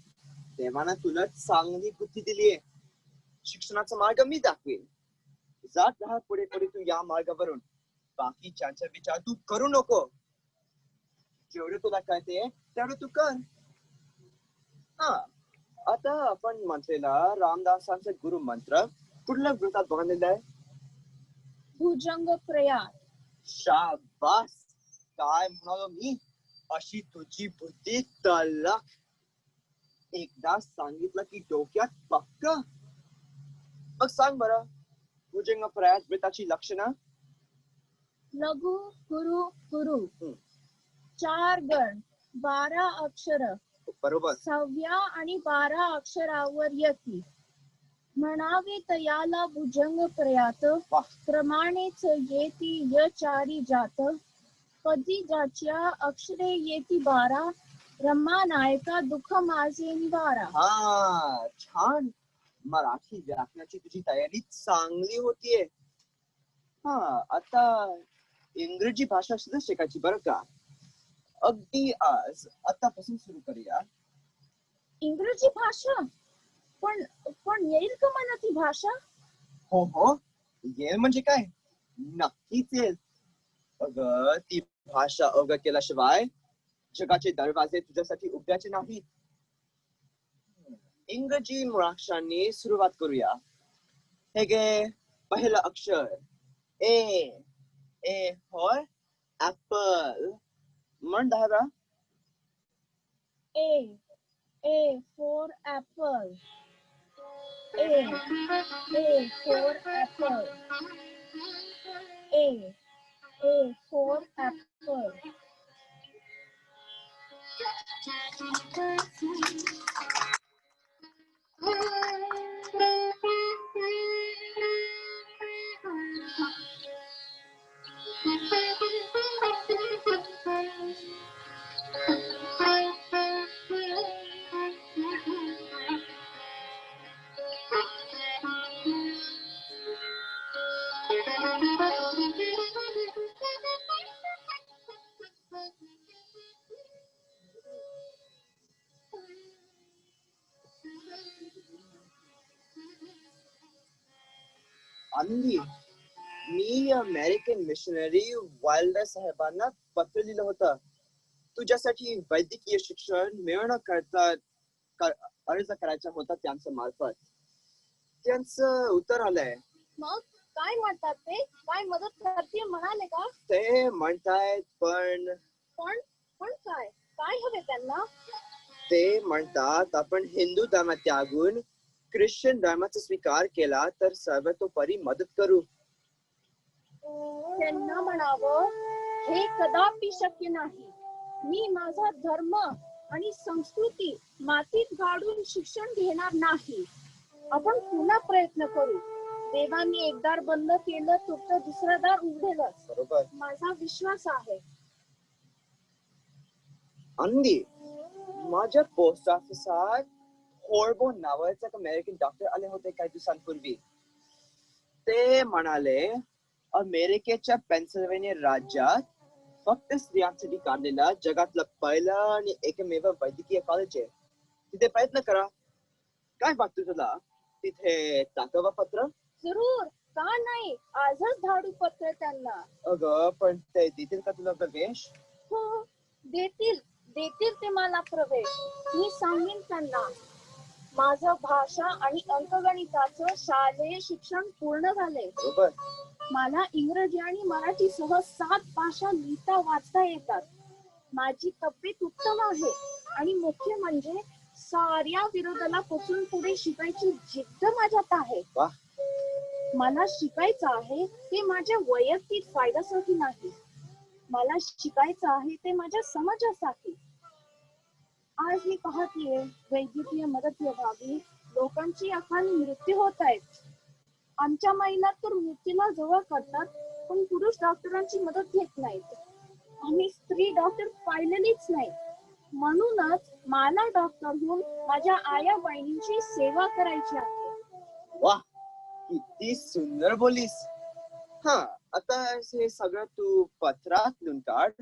देवाना तुला चांगली बुद्धी दिलीये शिक्षणाचा मार्ग मी दाखवेल जात राहा पुढे पुढे तू या मार्गावरून बाकीच्यांचा विचार तू करू नको जेवढे तुला कळते तेवढं तू कर हा आता आपण म्हटलेला रामदासांचा गुरु मंत्र कुठल्या वृत्तात बांधलेला आहे भुजंग प्रयाण शाबास काय म्हणालो मी अशी तुझी बुद्धी तल्लख एकदा सांगितलं की डोक्यात पक्क मग सांग बरं भुजंग प्रयाण वृत्ताची लक्षणं लघु गुरु गुरु 4 गण 12 अक्षर बरोबर 6व्या आणि 12 अक्षरावर यती म्हणावे तयाला भुजंग प्रयात क्रमानेच येती य चारी जात कधी ज्याच्या अक्षरे येती 12 रम्मा नायका दुःख माझे निवारा हा छान मराठी व्याकरणाची तुझी तयारी चांगली होतीये हा आता इंग्रजी भाषा सुद्धा शिकायची बरं का अगदी आज आतापासून सुरू करूया इंग्रजी भाषा पण येईल का मला ती भाषा हो येईल म्हणजे काय नक्कीच येईल अगं ती भाषा अवगत केल्याशिवाय जगाचे दरवाजे तुझ्यासाठी उघड्याचे नाहीत इंग्रजी मुळाक्षरांनी सुरुवात करूया हे गे पहिलं अक्षर ए फॉर ऍपल म्हण दादा A for apple. A for apple. A for apple. आनंदी मी अमेरिकन मिशनरी वायल्डर साहेबांना पत्र लिहिलं होतं. तुझ्यासाठी वैद्यकीय शिक्षण मिळवणं करता अर्ज करायचा होता त्यांच्या मार्फत. त्यांचं उत्तर आलंय. मग काय म्हणतात ते? काय मदत करतील म्हणाले का? ते म्हणतायत पण पण पण काय काय हवे त्यांना? ते म्हणतात आपण हिंदू धर्म त्यागून ख्रिश्चन धर्माचा स्वीकार केला तर सर्वतोपरी मदत करू. त्यांना म्हणावं हे कदापि शक्य नाही. मी माझा धर्म आणि संस्कृती मातीत गाडून शिक्षण घेणार नाही. आपण पुन्हा प्रयत्न करू. देवाने एक दार बंद केलं तर दुसरं दार उघडेलच. बरोबर. माझा विश्वास आहे. आनंदी, माझ्या पोस्ट ऑफिसात होर्बो नावाचा एक अमेरिकन डॉक्टर आले होते काही दिवसांपूर्वी. ते म्हणाले अमेरिकेच्या पेन्सिल्व्हेनिया राज्यात फक्त स्त्रियांसाठी काढलेला जगातलं पहिलं आणि एकमेव वैद्यकीय कॉलेज आहे. तिथे प्रयत्न करा. काय वाटतं तुला? तिथे टाकावं पत्र? जरूर, का नाही. आजच धाडू पत्र त्यांना. अगं पण ते देतील का तुला प्रवेश? हो, देतील ते मला प्रवेश. मी सांगेन त्यांना. माझं भाषा आणि अंकगणिताचं शालेय शिक्षण पूर्ण झाले. बरोबर. मला इंग्रजी आणि मराठी सह 7 भाषा लिहिता वाचता येतात. माझी तब्येत उत्तम आहे आणि मुख्य म्हणजे साऱ्या विरोधाला पोचून पुढे शिकायची जिद्द माझ्यात आहे. मला शिकायचं आहे ते माझ्या वैयक्तिक फायद्यासाठी नाही. मला शिकायचं आहे ते माझ्या समाजासाठी. आज मी पाहतीये वैद्यकीय मदत विभागी लोकांची अकाली मृत्यू होत आहेत. आमच्या महिला तर मृत्यूला जवळ करतात पण पुरुष डॉक्टरांची मदत घेत नाहीत. आम्ही स्त्री डॉक्टर पाहिलेलीच नाही. म्हणूनच मला डॉक्टर होऊन माझ्या आया बहिणींची सेवा करायची आहे. वाह, किती सुंदर बोलीस. हा, आता हे सगळं तू पत्रात लिहून काढ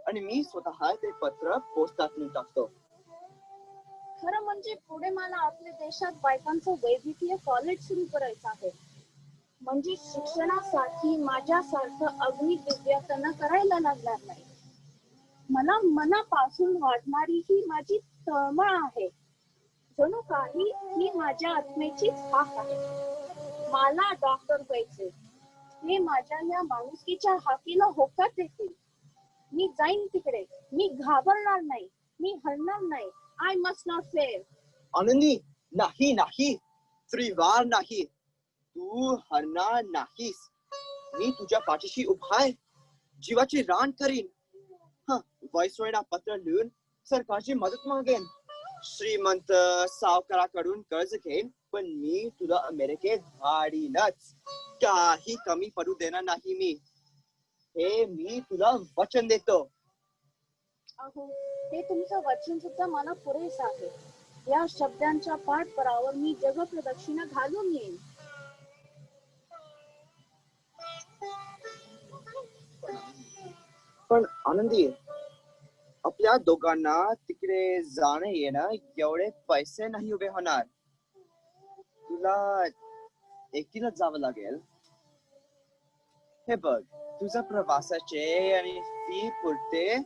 आणि मी स्वतः ते पत्र पोस्टात लिहून टाकतो. खरं म्हणजे पुढे मला आपल्या देशात बायकांचं वैद्यकीय कॉलेज सुरू करायचं आहे. म्हणजे शिक्षणासाठी माझ्यासारखं अग्नी दिव्यातना करायला लागणार नाही. मला मनापासून वाटणारी ही माझी तळमळ आहे. जणू काही ही माझ्या आत्मेचीच हाक आहे. मला डॉक्टर व्हायचे. हे माझ्या या माणुसकीच्या हाकीला होकार देतील. मी जाईन तिकडे. मी घाबरणार नाही. मी हरणार नाही. I must not fail. आनंदी, नाही नाही, त्रिवार नाही. तू हरणार नाहीस. मी तुझ्या पाठीशी उभा आहे. जीवाची रान करीन. व्हाईसरॉयला पत्र लिहून सरकारची मदत मागेन. श्रीमंत सावकाराकडून कर्ज घेईन पण मी तुला अमेरिकेत धाडीनच. काही कमी पडू देणार नाही मी. हे मी तुला वचन देतो. अहो, हे तुमचं वचन सुद्धा मला पुरेस आहे. या शब्दांच्या पाठपरावर मी जगप्रदक्षिणा घालून येईन. पण आनंदी, आपल्या दोघांना तिकडे जाणं येणं एवढे पैसे नाही उभे होणार. तुला एकटीलाच जावं लागेल. हे बघ, तुझ्या प्रवासाचे आणि फी पुरते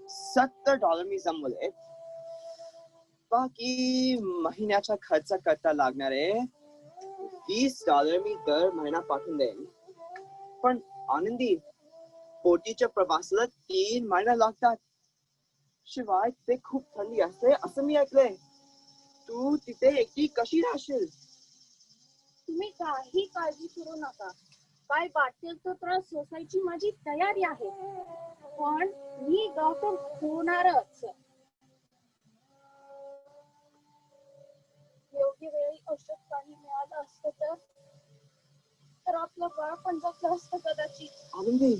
$70 मी जमवले. बाकी महिन्याचा खर्च करता लागणारे $20 मी दर महिना पाठवून देईन. पण आनंदी, बोटीच्या प्रवासाला 3 महिने लागतात. शिवाय ते खूप थंडी असते असं मी ऐकलंय. तू तिथे एकटी कशी राहशील? तुम्ही काही काळजी करू नका. काय वाटेल तो त्रास सोसायची माझी तयारी आहे. पण मी डॉक्टर होणारच. योग्य वेळी औषध काही मिळालं असतं तर आपलं बाळ पण जगलं असतं कदाचित. आनंदी,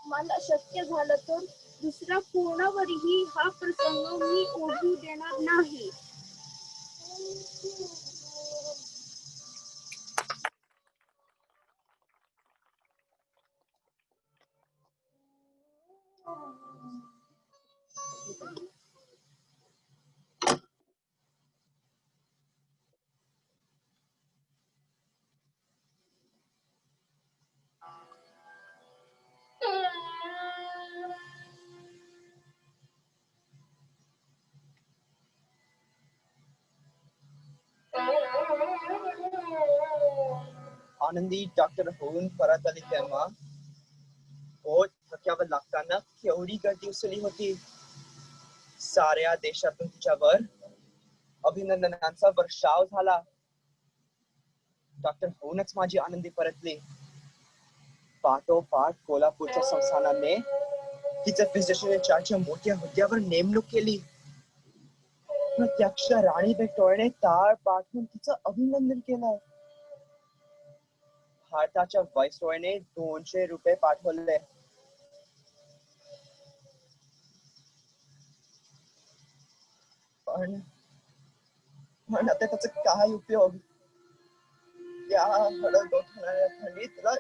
मला शक्य झालं तर दुसऱ्या कोणावरही हा प्रसंग मी ओढू देणार नाही. आनंदी डॉक्टर होऊन परत आली तेव्हा पोट थक्यावर लागताना केवढी गर्दी उसळली होती. साऱ्या देशातून तिच्यावर अभिनंदनांचा वर्षाव झाला. डॉक्टर होऊनच माझी आनंदी परतली. पाठोपाठ कोल्हापूरच्या संस्थानाने तिचं फिजिशियनच्या मोठ्या हुद्द्यावर नेमणूक केली. प्रत्यक्ष राणीबेग टोळणे ताळ पाठवून तिचं अभिनंदन केलं. भारताच्या व्हाईसरॉयने ₹200 पाठवले. पण आता त्याचा काय उपयोग? या हडगोठणाऱ्या थंडीत तिला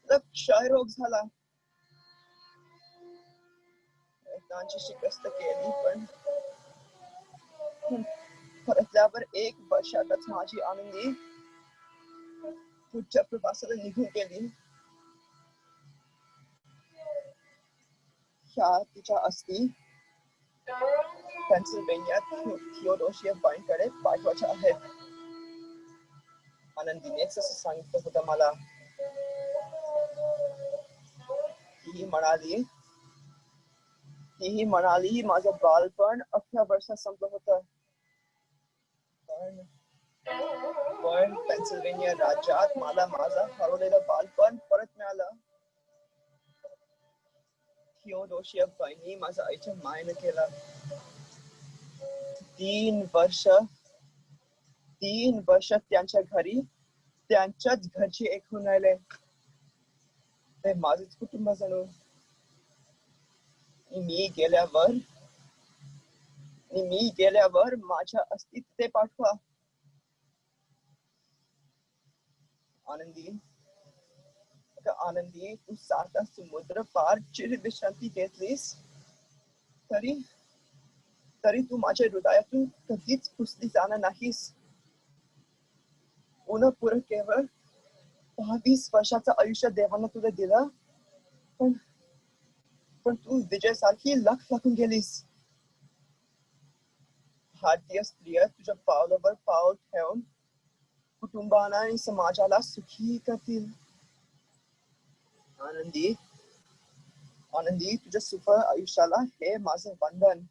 क्षयरोग झाला. त्यांची शिकस्त केली पण परतल्यावर 1 वर्षातच माझी आनंदी पुढच्या प्रवासाला निघून गेली. ह्या तिच्या अस्थी पेन्सिल्व्हेनियात थिओडोसिया बाईंकडे पाठवायच्या आहेत. आनंदीनेच असं सांगितलं होतं मला. तीही म्हणाली माझं बालपण 18 वर्षात संपलं होतं. पण पेन्सिल्व्हेनिया राज्यात मला माझं हरवलेलं बालपण परत मिळालं. थिओडोसिया बाईंनी माझं आईच्या मायेनं केलं. 3 वर्ष त्यांच्या घरी त्यांच्याच घरचे एक होऊन राहिले. ते माझंच कुटुंब जणू. मी गेल्यावर माझ्या अस्तित्व पाठवा. आनंदी तू 7 समुद्र पार चिर विश्रांती घेतलीस तरी तू माझ्या हृदयातून कधीच पुसली जाणार नाहीस. पुन्हा केवळ 22 वर्षाचं आयुष्य देवानं तुला दिलं पण तू विजयासारखी लखून गेलीस. भारतीय स्त्रिया तुझ्या पावलावर पाऊल ठेवून कुटुंबाला आणि समाजाला सुखी करतील. आनंदी तुझ्या सुखद आयुष्याला हे माझं वंदन.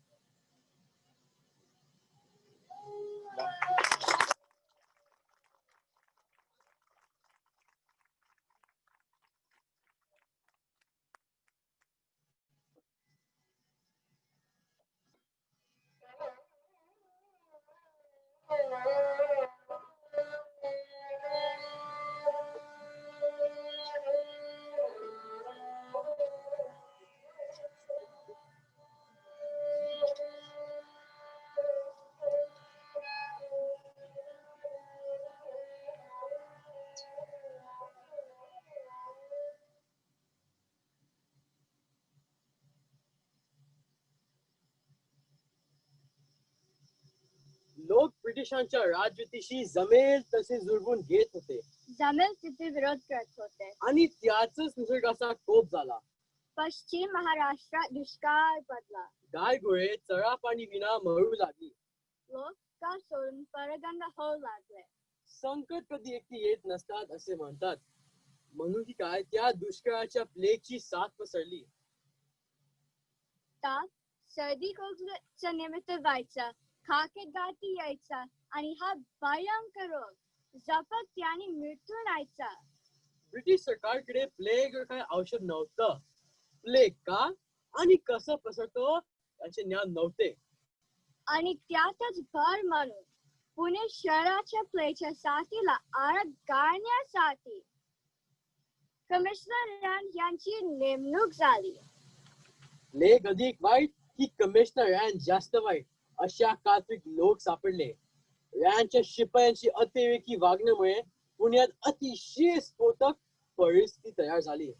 लोक ब्रिटिशांच्या राजवटीशी जमेल तसे जुळवून घेत होते. जमेल तिथे विरोध करत होते. आणि त्याच निसर्गाचा कोप झाला. पश्चिम महाराष्ट्रात दुष्काळ पडला. गायगुळे चळा पाणी विना मरू लागली. लोक का सोडून परगंदा होऊ लागले. संकट कधी एकटी येत नसतात असे म्हणतात. म्हणून की काय त्या दुष्काळाच्या प्लेगची साथ पसरली. ताप सर्दी खोकल्याच्या निमित्त व्हायचा. खाकेत गाठी यायचा आणि हा भयंकर रोग जपत त्याने मृत्यू न्यायचा. ब्रिटिश सरकारकडे प्लेग काय औषध नव्हतं. प्लेग का आणि कसं पसरतो याचे ज्ञान नव्हते. आणि त्यातच भर म्हणून पुणे शहराच्या प्लेगच्या साथीला आळा घालण्यासाठी कमिशनर रॅन यांची नेमणूक झाली. प्लेग अधिक वाईट की कमिशनर रॅन जास्त वाईट अशा कात्विक लोक सापडले. रॅनच्या शिपायांची अतिरेकी वागण्यामुळे पुण्यात अतिशय स्फोटक परिस्थिती तयार झाली.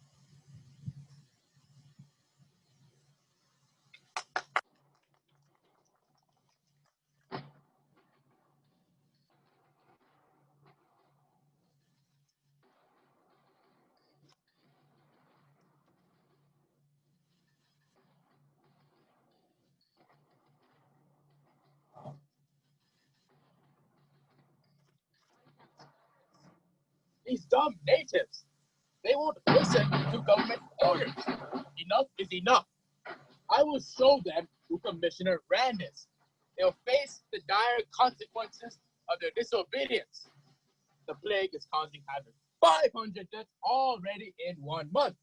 these dumb natives. They won't listen to government orders. Enough is enough. I will show them who Commissioner Rand is. They'll face the dire consequences of their disobedience. The plague is causing havoc. 500 deaths already in 1 month.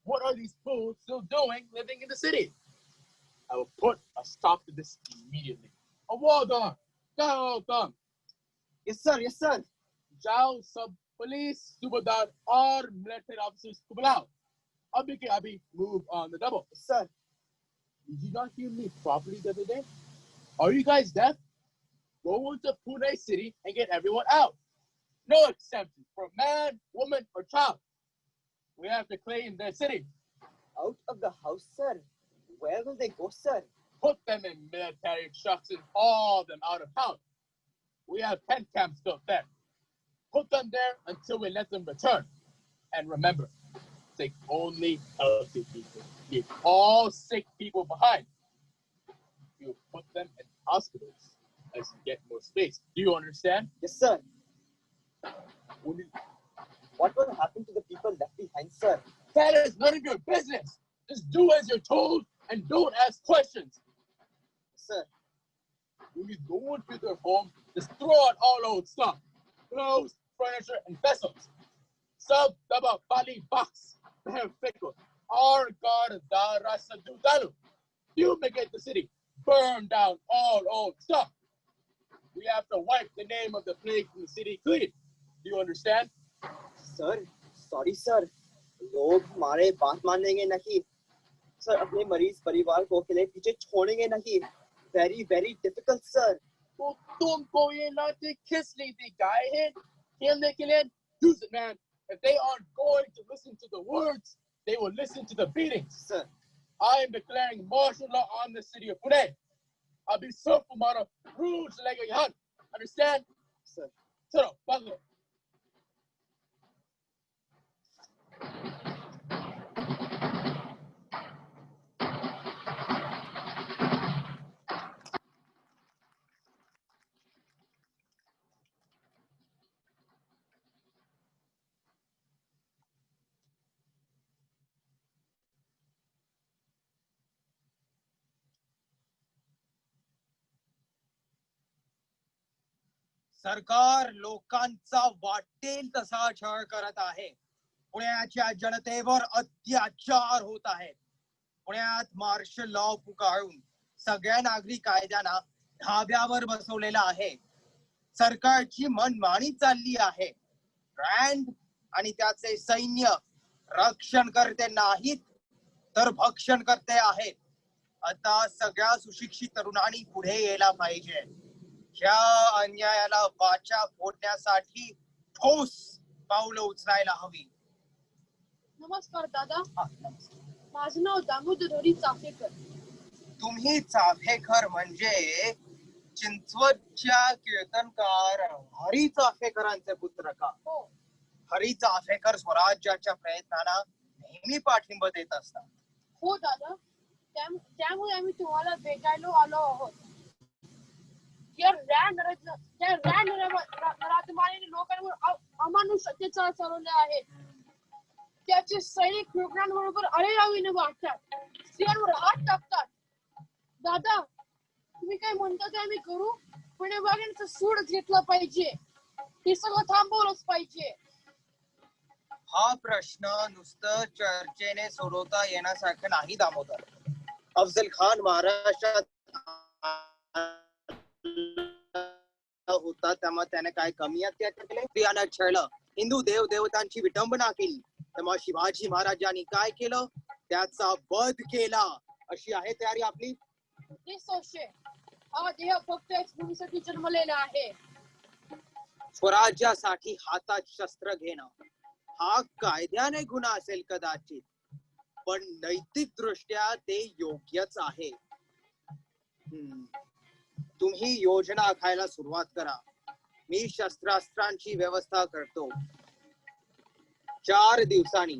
What are these fools still doing living in the city? I will put a stop to this immediately. A Awardar! Gautam! Yes, sir. Yes, sir. Jao sub police subadar or military officers Kubalao. Abhi ke abhi move on the double. Yes, sir. Did you not hear me properly the other day? Are you guys deaf? Go into Pune city and get everyone out. No exceptions for man, woman, or child. We have to claim their city. Out of the house, sir. Where will they go, sir? Put them in military trucks and haul them out of town. We have tent camps built there. Put them there until we let them return. And remember, take only healthy people. Leave all sick people behind. You put them in hospitals as you get more space. Do you understand? Yes, sir. Only What will happen to the people left behind, sir? that is none of your business. Just do as you're told and don't ask questions. Sir. When you go into their home, just throw out all old stuff. Clothes, furniture, and vessels. Sub daba bali box. Perfecto. Our God da rasa dutalu. You make it the city. Burn down all old stuff. We have to wipe the name of the plague from the city clean. Do you understand? Sir sorry sir लोग हमारे बात मानेंगे नहीं sir अपने मरीज परिवार को अकेले पीछे छोड़ेंगे नहीं वेरी वेरी डिफिकल्ट सर तो तुमको ये लाठी किस लिए दी गाय है खेलने के लिए use it man if they aren't going to listen to the words they will listen to the beatings sir I am declaring martial law on the city of Pune अभी सिर्फ हमारा रूल चलेगा यहाँ understand sir चलो बंद सरकार लोकांचा वाटेल तसा छळ करत आहे पुण्याच्या जनतेवर अत्याचार होत आहे पुण्यात मार्शल लॉ पुकारून सगळ्या नागरी कायद्यांना धाब्यावर बसवलेला आहे सरकारची मनमानी चालली आहे रँड आणि त्याचे सैन्य रक्षण करते नाहीत तर भक्षण करते आहेत आता सगळ्या सुशिक्षित तरुणांनी पुढे यायला पाहिजे या अन्यायाला वाचा फोडण्यासाठी ठोस पावलं उचलायला हवी नमस्कार दादा माझं नाव दामोदर हरी चाफेकर तुम्ही चाफेकर म्हणजे चिंचवडच्या कीर्तनकार हरी चाफेकरांचे पुत्र का हो हरी चाफेकर स्वराज्याच्या प्रयत्नांना नेहमी पाठिंबा देत असतात हो दादा त्यामुळे आम्ही तुम्हाला भेटायला आलो आहोत लोकांवर अमानुष अत्याचार चालवले आहेत त्याचे सैनिक रुग्णांबरोबर अरेरावीने वागतात स्त्रियांवर हात टाकतात दादा तुम्ही काय म्हणता ते आम्ही करू पण या वागण्याचं सूड घेतलं पाहिजे हे सगळं थांबवलंच पाहिजे हा प्रश्न नुसतं चर्चेने सोडवता येण्यासारखं नाही दामोदर अफजल खान महाराष्ट्रात होता तेव्हा त्याने काय कमी अत्याचार केले स्त्रियांना छळलं हिंदू देव देवतांची विटंबना केली तेव्हा शिवाजी महाराजांनी काय केलं त्याचा वध केला अशी आहे तयारी आपली हा देह फक्त भूमीसाठी जन्मलेला आहे स्वराज्यासाठी हातात शस्त्र घेणं हा कायद्याने गुन्हा असेल कदाचित पण नैतिक दृष्ट्या ते योग्यच आहे तुम्ही योजना आखायला सुरुवात करा मी शस्त्रास्त्रांची व्यवस्था करतो 4 दिवसांनी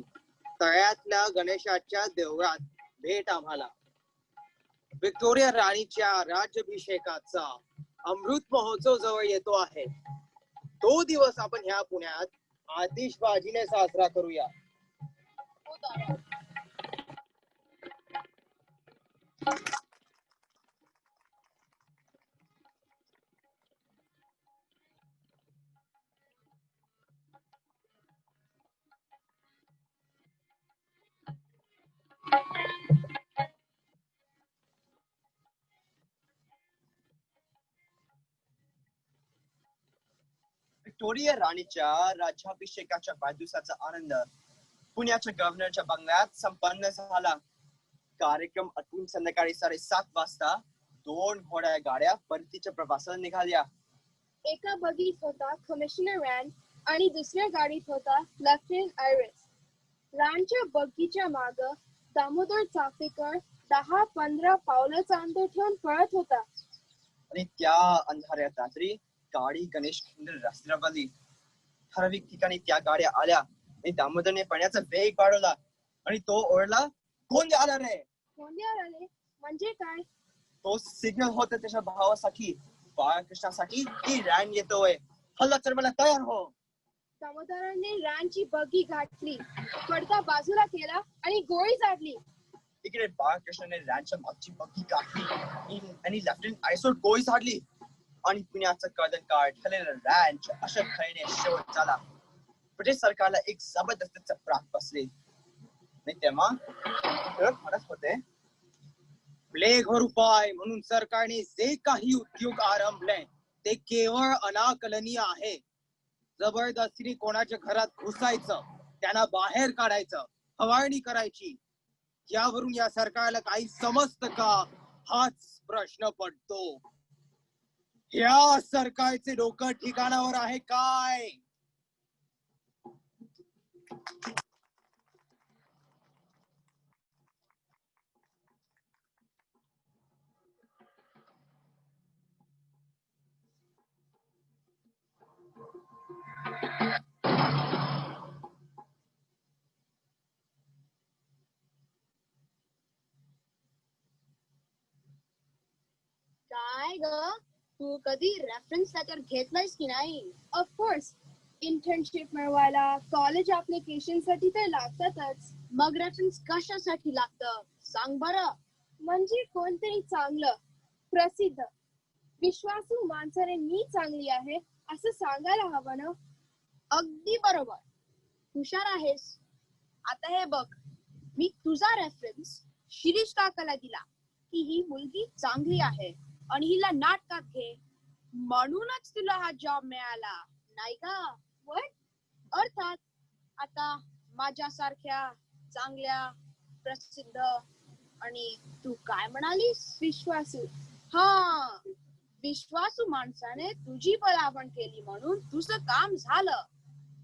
तळ्यातल्या गणेशाच्या देवळात भेट आम्हाला व्हिक्टोरिया राणीच्या राज्याभिषेकाचा अमृत महोत्सव जवळ येतो आहे तो दिवस आपण ह्या पुण्यात आतिषबाजीने साजरा करूया. व्हिक्टोरिया राणीच्या राज्याभिषेकाच्या वाढदिवसाचा आनंद पुण्याच्या गव्हर्नरच्या बंगल्यात संपन्न झाला. कार्यक्रम आटून संध्याकाळी 7:30 वाजता 2 घोड्या गाड्या परतीच्या प्रवासाला निघाल्या. एका बगीत होता कमिशनर रँड आणि दुसऱ्या गाडीत होता लेफ्टनंट आयरिस. रँडच्या बगीच्या माग दामोदर चाफेकर 10-15 पावलाचं अंतर ठेवून पळत होता. आणि त्या अंधाऱ्यात रात्री गाडी गणेश खिंड रस्त्यावर आली. ठराविक ठिकाणी त्या गाड्या आल्या आणि दामोदरने पळण्याचा वेग वाढवला आणि तो ओरडला, कोण आला रे? कोंड्यावर आले म्हणजे काय? तो सिग्नल होता त्याच्या भावासाठी, बाळकृष्णासाठी की रँड येतोय, हल्ला चढवायला तयार हो. दामोदराने रँडची बगी गाठली, पडदा बाजूला केला आणि गोळी झाडली. इकडे बाळकृष्णाने रँडच्या मागची बगी गाठली आणि लेफ्टनंट आयसोर गोळी झाडली आणि पुण्याचं कर्दन काळ ठरलेलं रँडच्या अशा खरेने शेवट झाला. ब्रिटिश सरकारला एक जबरदस्त चपराक बसली आणि तेव्हा म्हणत होते, प्लेगवर उपाय म्हणून सरकारने जे काही उद्योग आरंभले ते केवळ अनाकलनीय आहे. जबरदस्तीने कोणाच्या घरात घुसायचं, त्यांना बाहेर काढायचं, फवारणी करायची, यावरून या सरकारला काही समजतं का हाच प्रश्न पडतो. या सरकारचे डोकं ठिकाणावर आहे काय? काय ग, तू कधी रेफरन्स लेटर घेतलायस की नाही? ऑफकोर्स, इंटर्नशिप मिळवायला कॉलेज ऍप्लिकेशन साठी तर लागतातच. मग रेफरन्स कशासाठी लागतं सांग बरं. म्हणजे कोणतरी चांगलं, प्रसिद्ध, विश्वासू माणसाने मी चांगली आहे असं सांगायला हवं ना. अगदी बरोबर, हुशार आहेस. आता हे बघ, मी तुझा रेफरन्स शिरीष काकाला दिला की ही मुलगी चांगली आहे आणि हिला नाटकात घे, म्हणूनच तुला हा जॉब मिळाला नाही का? अर्थात आता माझ्यासारख्या चांगल्या, प्रसिद्ध आणि तू काय म्हणालीस, विश्वासू. हा, विश्वासू माणसाने तुझी बळावण केली म्हणून तुझं काम झालं.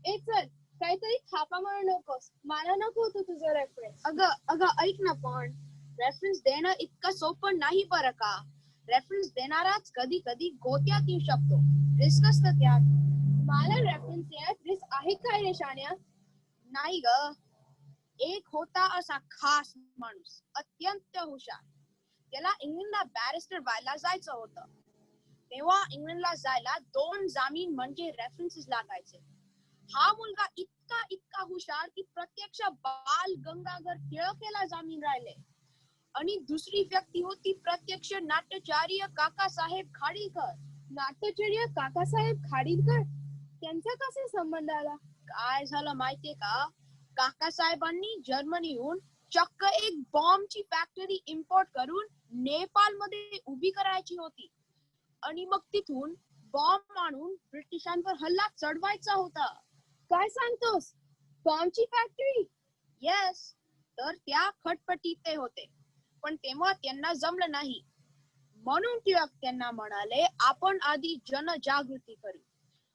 ए चल, काहीतरी थापा मारू नकोस, मला नको होतं तुझं रेफरन्स. अगं ऐक ना, पण रेफरन्स देणं इतकं सोपं नाही बरं का. रेफरन्स देणाराच कधी कधी गोत्यात येऊ शकतो, रिस्क असतं त्यात. मला रेफरन्स देण्यात रिस्क आहे काय रे शाण्या? नाही ग, एक होता असा खास माणूस, अत्यंत हुशार. त्याला इंग्लंडला बॅरिस्टर व्हायला जायचं होतं. तेव्हा इंग्लंडला जायला 2 जामीन म्हणजे रेफरन्सेस लागायचे. हा मुलगा इतका हुशार की प्रत्यक्ष बाल गंगाधर टिळकला जामीन राहिले. आणि दुसरी व्यक्ती होती प्रत्यक्ष नाट्याचार्य काकासाहेब खाडीलकर. नाट्याचार्य काकासाहेब खाडीलकर, त्यांचा कसा संबंध आला? काय झालं माहितीये का, काकासाहेबांनी जर्मनीहून चक्क एक बॉम्बची फॅक्टरी इम्पोर्ट करून नेपाळ मध्ये उभी करायची होती आणि मग तिथून बॉम्ब आणून ब्रिटिशांवर हल्ला चढवायचा होता. काय सांगतोस, बॉम्बची फॅक्टरी? येस, तर त्या खटपटीत ते होते, पण तेव्हा त्यांना जमलं नाही. म्हणून टिळक त्यांना म्हणाले, आपण आधी जनजागृती करू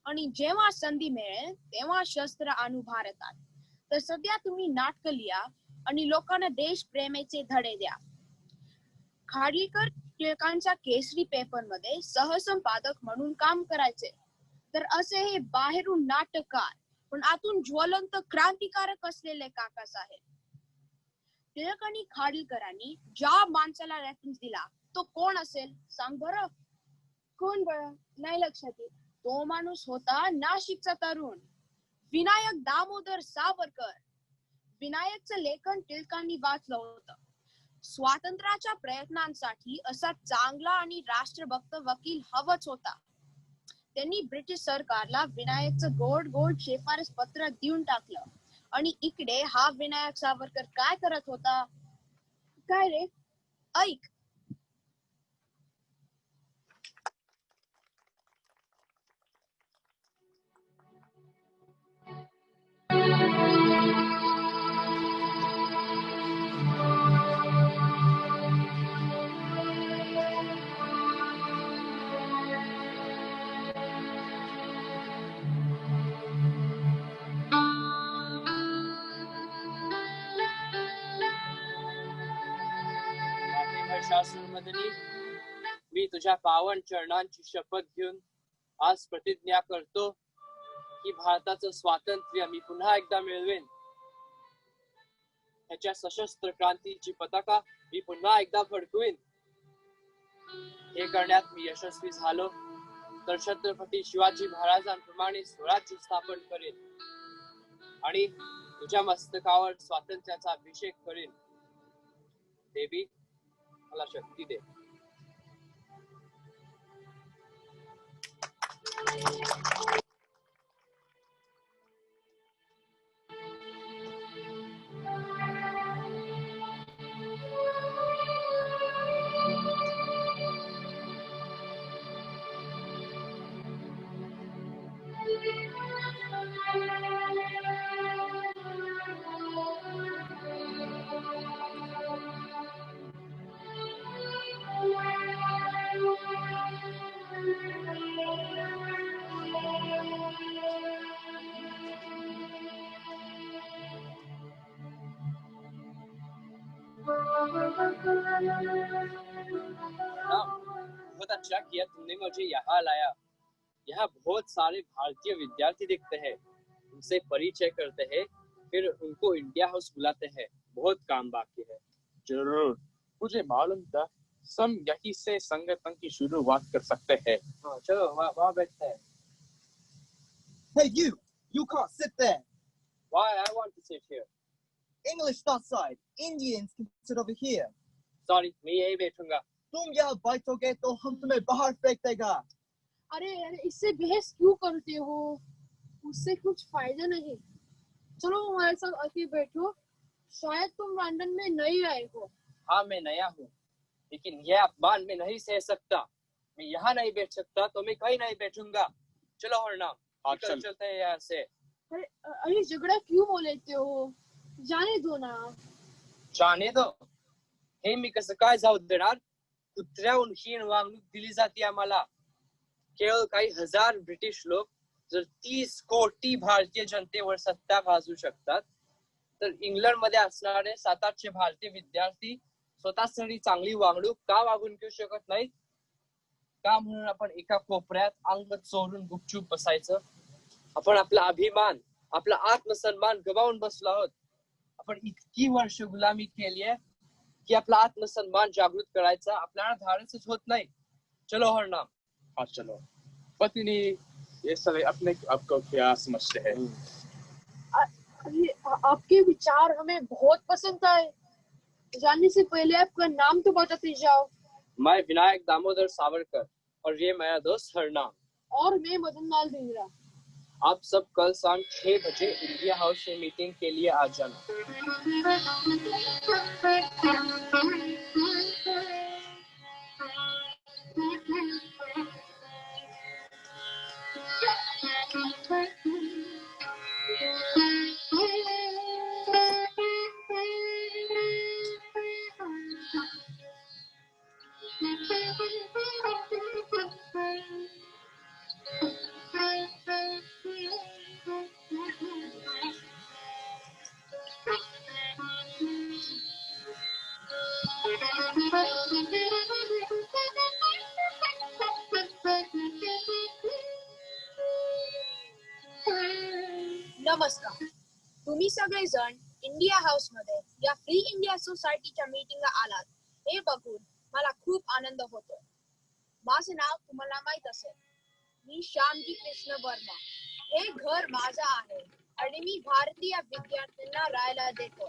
आणि जेव्हा संधी मिळेल तेव्हा शस्त्र आणू भारतात. तर सध्या तुम्ही नाटक लिहा आणि लोकांना देश प्रेमेचे धडे द्या. खाडीलकर टिळकांच्या केसरी पेपर मध्ये सहसंपादक म्हणून काम करायचे. तर असे हे बाहेरून नाटककार पण आतून ज्वलंत क्रांतिकारक असलेले काकासाहेब. टिळक आणि खाडीलकरांनी ज्या माणसाला रेफरन्स दिला तो कोण असेल सांग बरं? कोण बरं, नाही लक्षात येत. तो माणूस होता नाशिकचा तरुण विनायक दामोदर सावरकर. विनायकचं लेखन टिळकांनी वाचलं होतं. स्वातंत्र्याच्या प्रयत्नांसाठी असा चांगला आणि राष्ट्रभक्त वकील हवाच होता. त्यांनी ब्रिटिश सरकारला विनायकचं गोड गोड शिफारस पत्र देऊन टाकलं. आणि इकडे हा विनायक सावरकर काय करत होता? काय रे? ऐक. शास्त्रमधली मी तुझ्या पावन चरणांची शपथ घेऊन आज प्रतिज्ञा करतो की भारताचं स्वातंत्र्य मी पुन्हा एकदा मिळवेन. ह्याच्या सशस्त्र क्रांतीची पताका मी पुन्हा एकदा फडकवीन. हे करण्यात मी यशस्वी झालो तर छत्रपती शिवाजी महाराजांप्रमाणे स्वराज्य स्थापन करेन आणि तुझ्या मस्तकावर स्वातंत्र्याचा अभिषेक करेन. देवी मला शक्ती दे. बहुत अच्छा किया तुमने मुझे यहाँ लाया. यहाँ बहुत सारे भारतीय विद्यार्थी दिखते हैं. उनसे परिचय करते हैं, फिर उनको इंडिया हाउस बुलाते हैं. बहुत काम बाकी है. जरूर, मुझे मालूम था. हम यहीं से संगठन की शुरुआत कर सकते हैं. हाँ, चलो वहाँ बैठते हैं. Hey, you can't sit there. Why? I want to sit here. English that side. Indians can sit over here. Sorry, मैं यही बैठूंगा. तुम यहाँ बैठोगे तो हम तुम्हें बाहर फेंक देगा. अरे इससे बहस क्यों करते हो? उससे कुछ फायदा नहीं. चलो हमारे साथ आके बैठो. शायद तुम लंदन में नए आए हो. हाँ, मैं नया हूँ, लेकिन यह अपमान में नहीं सह सकता. मैं यहाँ नहीं बैठ सकता तो मैं कहीं नहीं बैठूंगा. चलो हरनाम, चलते हैं यहाँ से. अरे झगड़ा क्यों बोलते हो? जाने दो ना. जाने दो? हे मी कसं काय जाऊ देणार? कुत्र्याहून हीन वागणूक दिली जाते आम्हाला. केवळ काही हजार ब्रिटिश लोक जर 30 कोटी भारतीय जनतेवर सत्ता गाजवू शकतात, तर इंग्लंड मध्ये असणारे 700-800 भारतीय विद्यार्थी स्वतःसाठी चांगली वागणूक का वागून घेऊ शकत नाहीत? का म्हणून आपण एका कोपऱ्यात अंग चोरून गुपचूप बसायचं? आपण आपला अभिमान, आपला आत्मसन्मान गमावून बसलो आहोत. आपण इतकी वर्ष गुलामी केली आहे की आपला आत्मसन्मान जागृत करायचा आपल्याला धाडसच होत नाही. चलो हरनाम. हाँ चलो. पत्नी, ये सारे अपने आप को क्या समझते हैं? अरे आपके विचार हमें बहुत पसंद आए. जानने से पहले आपका नाम तो बताते जाओ. मैं विनायक दामोदर सावरकर और ये मेरा दोस्त हरनाम. और मैं मदन लाल धिंगरा. आप सब कल शाम 6 बजे इंडिया हाउस में मीटिंग के लिए आ जाना. नमस्कार. तुम्ही सगळेजण इंडिया हाऊस मध्ये या फ्री इंडिया सोसायटीच्या मीटिंगला आलात हे बघून मला खूप आनंद होतो. माझे नाव तुम्हाला माहित असेल. मी श्यामजी कृष्ण वर्मा. हे घर माझं आहे आणि मी भारतीय विद्यार्थ्यांना राहायला देतो.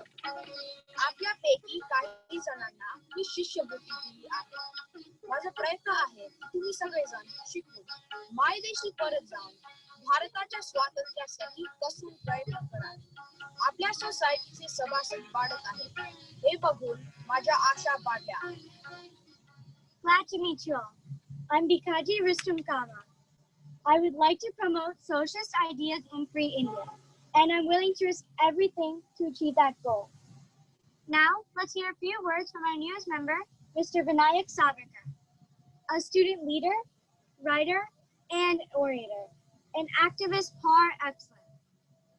आपल्यापैकी काही जणांना मी शिष्यवृत्ती दिली आहे. माझा प्रयत्न आहे की तुम्ही सगळेजण शिकून मायदेशी परत जाऊन भारताच्या स्वातंत्र्यासाठी कसून प्रयत्न कराल. आपल्या सोसायटीचे सभासद वाढत आहेत हे बघून माझ्या आशा वाढल्या. Glad to meet you all. I'm Bikaji Rustum Kama. I would like to promote socialist ideas in free India, and I'm willing to risk everything to achieve that goal. Now, let's hear a few words from our newest member, Mr. Vinayak Savarkar, a student leader, writer, and orator, an activist par excellence,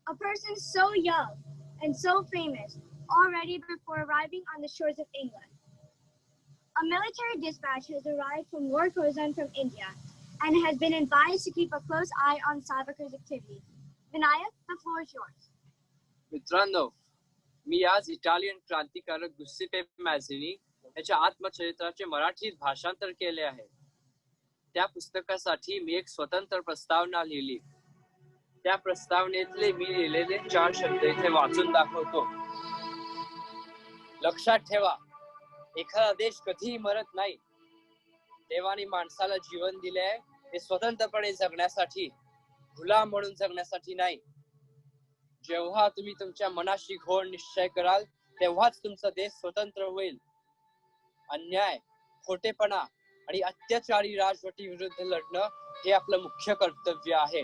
a person so young and so famous already before arriving on the shores of England. A military dispatch has arrived from Lord Curzon from India and has been advised to keep a close eye on Savarkar's activities. Vinayak, the floor is yours. मित्रांनो, मी आज Italian क्रांतिकारक गुस्सिपे Mazzini याच्या आत्मचरित्राचे मराठीत भाषांतर केले आहे. त्या पुस्तकासाठी मी एक स्वतंत्र प्रस्तावना लिहिली. त्या प्रस्तावनेतले मी लिहिलेले 4 शब्द इथे वाचून दाखवतो. लक्षात ठेवा, एखादा देश कधीही मरत नाही. देवाने माणसाला जीवन दिले आहे ते स्वतंत्रपणे जगण्यासाठी, गुलाम म्हणून जगण्यासाठी नाही. जेव्हा तुम्ही तुमच्या मनाशी घोर निश्चय कराल तेव्हाच तुमचा देश स्वतंत्र होईल. अन्याय, खोटेपणा आणि अत्याचारी राजवटी विरुद्ध लढणं हे आपलं मुख्य कर्तव्य आहे.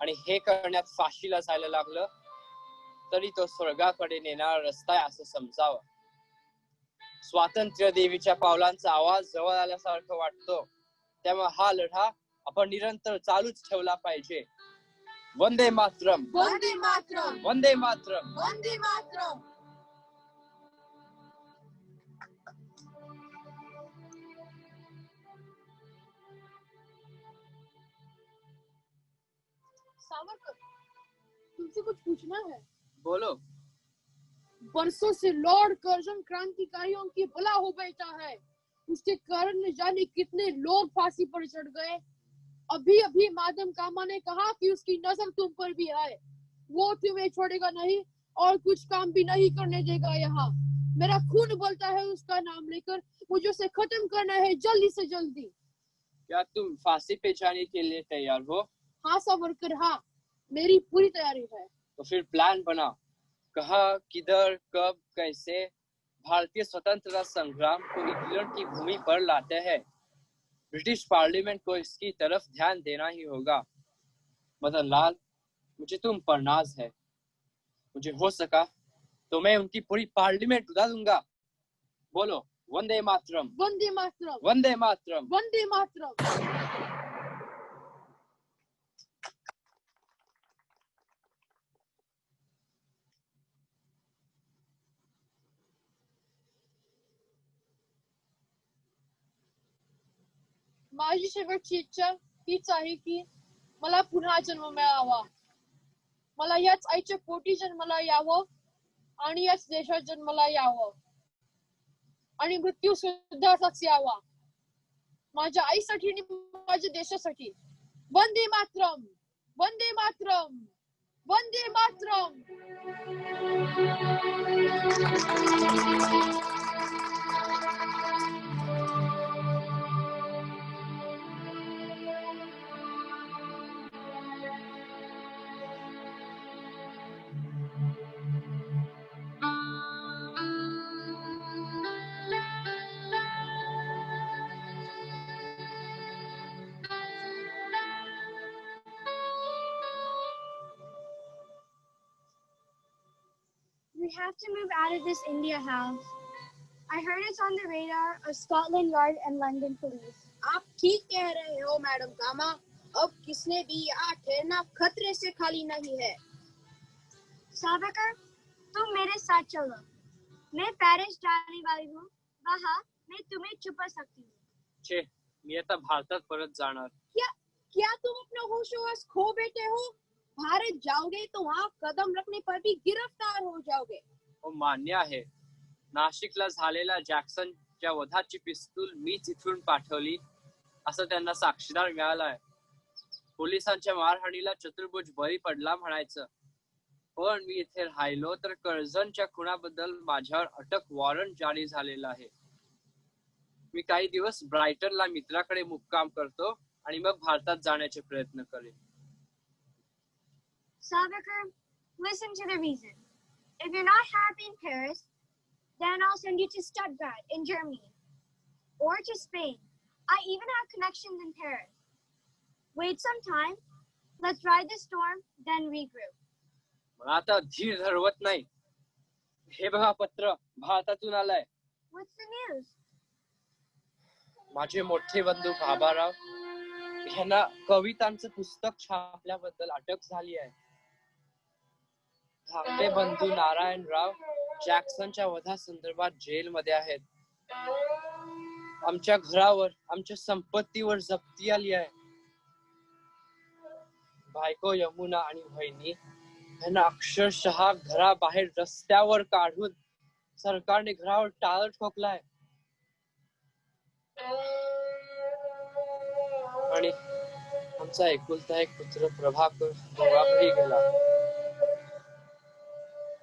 आणि हे करण्यात फाशीला जायला लागलं तरी तो स्वर्गाकडे नेणारा रस्ता आहे असं समजावं. स्वातंत्र्य देवीच्या पावलांचा आवाज जवळ आल्यासारखं वाटतो. त्यामुळे हा लढा आपण निरंतर चालूच ठेवला पाहिजे. वंदे मातरम, वंदे मातरम, वंदे मातरम. वंदे मातरम. सावरकर, तुमसे कुछ पूछना है? बोलो. बरसों से लॉर्ड कर्जन क्रांतिकारियों की भला हो बैठा है. उसके कारण न जाने कितने लोग फांसी पर चढ़ गए. अभी अभी माधव कामा ने कहा कि उसकी नजर तुम पर भी है. वो तुम्हें छोड़ेगा नहीं और कुछ काम भी नहीं करने देगा. यहाँ मेरा खून बोलता है उसका नाम लेकर. मुझे उसे खत्म करना है जल्दी से जल्दी. क्या तुम फांसी पे जाने के लिए तैयार हो? हाँ सावरकर, हाँ, मेरी पूरी तैयारी है. तो फिर प्लान बनाओ. कहाँ, किधर, कब, कैसे भारतीय स्वतंत्रता संग्राम को इंग्लैंड की भूमि पर लाते हैं. ब्रिटिश पार्लियामेंट को इसकी तरफ ध्यान देना ही होगा. मदन लाल, मुझे तुम पर नाज है. मुझे हो सका तो मैं उनकी पूरी पार्लियामेंट उड़ा दूंगा. बोलो, वंदे मातरम, वंदे मातरम, वंदे मातरम. वंदे मातरम. माझी शेवटची इच्छा हीच आहे की मला पुन्हा जन्म मिळावा. मला याच आईच्या पोटी जन्माला यावं आणि याच देशात जन्माला यावं आणि मृत्यू सुद्धा असाच यावा. माझ्या आईसाठी आणि माझ्या देशासाठी. Vande Mataram, Vande Mataram, Vande Mataram. We have to move out of this India house. I heard it's on the radar of Scotland Yard and London police. आप ठीक कह रहे हो मैडम कामा. अब किसने भी यहाँ ठहरना खतरे से खाली नहीं है. सावरकर, तुम मेरे साथ चलो. मैं पेरिस जाने वाली हूँ. वहाँ मैं तुम्हें छुपा सकती हूँ. छे, मी आता भारतात परत जाणार. क्या तुम अपना होश खो बैठे हो? भारत जाओगे तो वहाँ कदम रखने पर भी गिरफ्तार हो जाओगे. हो, मान्य आहे. नाशिकला झालेल्या जॅक्सनच्या वधाची पिस्तूल मीच इथून पाठवली असं त्यांना साक्षीदार मिळालाय. पोलिसांच्या मारहाणीला चतुर्भुज बळी पडला म्हणायचं. पण मी इथे राहिलो तर कर्झनच्या खुनाबद्दल माझ्यावर अटक वॉरंट जारी झालेला आहे. मी काही दिवस ब्रायटनला मित्राकडे मुक्काम करतो आणि मग भारतात जाण्याचे प्रयत्न करेन. Savarkar, listen to the reason. If you're not happy in Paris, then I'll send you to Stuttgart in Germany or to Spain. I even have connections in Paris. Wait some time. Let's ride the storm, then regroup. मला आता धीर धरवत नाही. हे बघा पत्र भारतातून आलंय. What's the news? माझे मोठे बंधू बाबाराव यांना कवितांचं पुस्तक छापल्याबद्दल अटक झाली आहे. धाकटे बंधू नारायणराव जॅक्सनच्या वधासंदर्भात जेलमध्ये आहेत. आमच्या घरावर, आमच्या संपत्तीवर जप्ती आली आहे. बायको यमुना आणि वहिनी यांना अक्षरशः घराबाहेर रस्त्यावर काढून सरकारने घरावर टाळं ठोकलाय. आणि आमचा एकुलता एक पुत्र प्रभाकर गावाकडे गेला.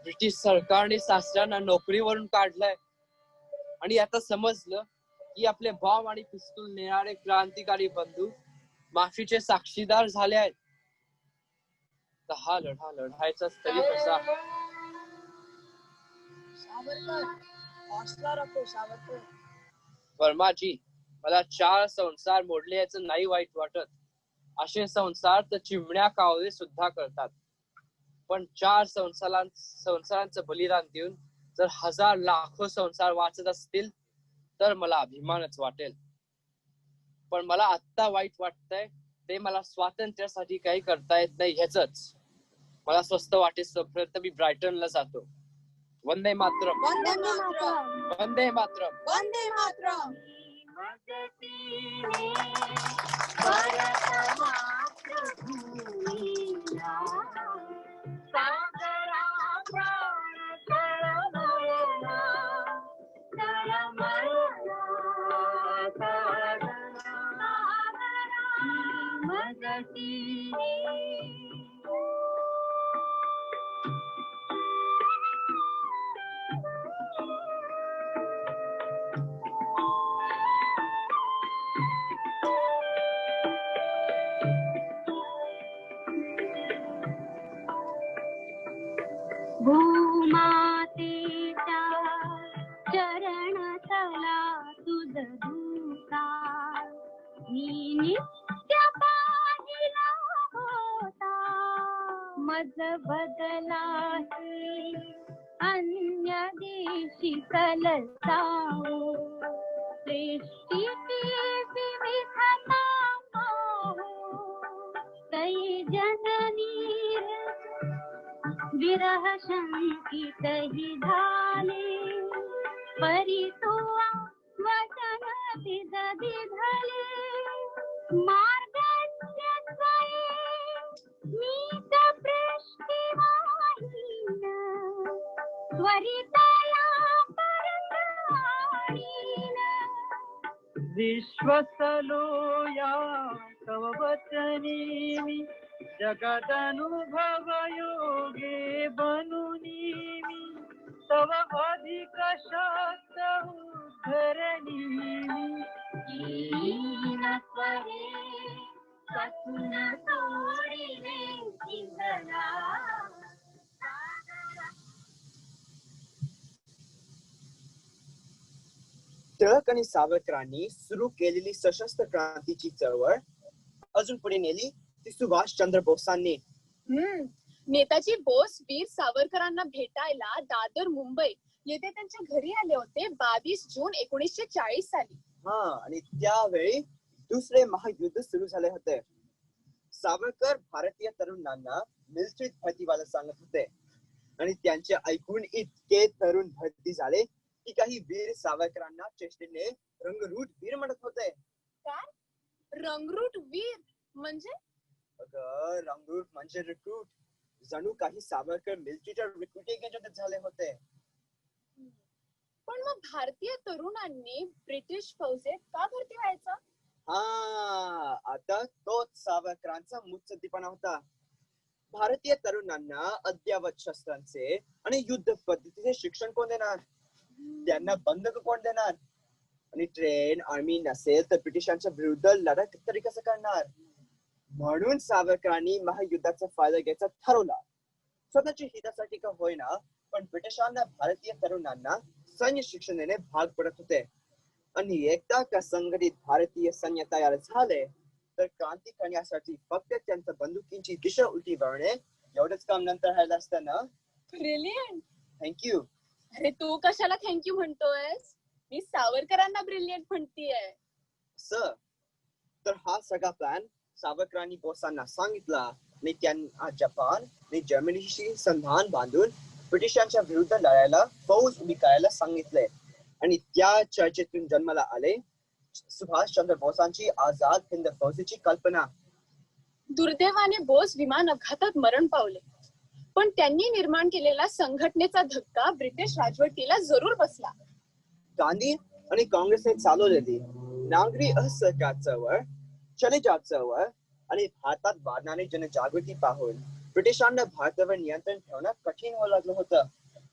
ब्रिटिश सरकारने सासऱ्यांना नोकरीवरून काढलंय आणि आता समजलं की आपले बॉम्ब आणि पिस्तूल नेणारे क्रांतिकारी बंधू माफीचे साक्षीदार झाले आहेत. तर हा लढा लढायचाच तरी कसा? सावरकर, हौसला रखो सावरकर. वर्माजी, मला 4 संसार मोडले याचं नाही वाईट वाटत. असे संसार तर चिमण्या कावळे सुद्धा करतात. पण 4 संसारांचं बलिदान देऊन जर 1000 लाखो संसार वाचत असतील तर मला अभिमानच वाटेल. पण मला आत्ता वाईट वाटतंय ते मला स्वातंत्र्यासाठी काही करता येत नाही ह्याच. मला स्वस्त वाटेपर्यंत मी ब्रायटनला जातो. वंदे मातरम. वंदे मातरम. वंदे मातरम. वंदे मातरम. भूमातेच्या चरण तला तुझ धुकार मी नित्य पाहिला होता. मज बदलाही अन्य देशी कलसाओ सृष्टीची विविधता तै जननी विरह शंकित ही झाले. परी तो वचन तिज बिधले. मार्गस्य स्वये मीच पृष्ठवाहीन त्वरितया परतवाणीन. विश्वसलो या तव वचनी जगदनुभव योगे बनुनी तव अधिक शक्त उद्धरणी. कसून सोडिले इंद्रा. टिळक आणि सावरकरांनी सुरू केलेली सशस्त्र क्रांतीची चळवळ अजून पुढे नेली ती सुभाष चंद्र बोसांनी. नेताजी बोस वीर सावरकरांना भेटायला दादर मुंबई येथे त्यांच्या घरी आले होते 22 जून 1940 साली. आणि त्यावेळी दुसरे महायुद्ध सुरू झाले होते. सावरकर भारतीय तरुणांना मिलिटरीत भरती व्हायला सांगत होते आणि त्यांचे ऐकून इतके तरुण भरती झाले की काही वीर सावरकरांना चेष्टेने रंगरूट वीर म्हणत होते. काय रंगरूट वीर म्हणजे? अगं रंगरूट म्हणजे रिक्रूट. जणू काही सावरकर मिलिटरीच्या रिक्रुटिंग एजंट झाले होते. पण मग भारतीय तरुणांनी ब्रिटिश फौजेत का भरती व्हायचं? आता तोच सावरकरांचा मुत्सद्दीपणा होता. भारतीय तरुणांना अद्ययावत शस्त्रांचे आणि युद्ध पद्धतीचे शिक्षण कोण देणार? त्यांना बंधक कोण देणार? आणि ट्रेन आर्मी नसेल तर ब्रिटिशांच्या विरुद्ध लढा तरी कसं करणार? म्हणून सावरकरांनी महायुद्धाचा फायदा घ्यायचा ठरवला. स्वतःच्या हितासाठी का होईना, पण ब्रिटिशांना भारतीय तरुणांना सैन्य शिक्षण देणे भाग पडत होते. आणि एकदा का संघटित भारतीय सैन्य तयार झाले तर क्रांती करण्यासाठी फक्त त्यांच्या बंदुकींची दिशा उलटी वळणे एवढंच काम नंतर राहिलं असतं ना. ब्रिलियंट. थँक्यू. अरे तू कशाला थँक्यू म्हणतोयस? मी सावरकरांना ब्रिलियंट म्हणतीये. सर, तर हा सगळा प्लॅन सावरकरांनी बोसांना सांगितला आणि त्यांना जपान आणि जर्मनीशी संधान बांधून ब्रिटिशांच्या विरुद्ध लढायला फौज उभी करायला सांगितले. आणि त्या चर्चेतून जन्माला आले सुभाष चंद्र बोसांची आझाद हिंद फौजेची कल्पना. दुर्दैवाने बोस विमान अपघातात मरण पावले, पण त्यांनी निर्माण केलेला संघटनेचा धक्का ब्रिटिश राजवटीला जरूर बसला. गांधी आणि काँग्रेसने चालवलेली नागरी असहकार चळवळ, चले जाव चळवळ आणि भारतात वाढणारी जनजागृती पाहून ब्रिटिशांना भारतावर नियंत्रण ठेवणं कठीण होऊ लागलं होतं.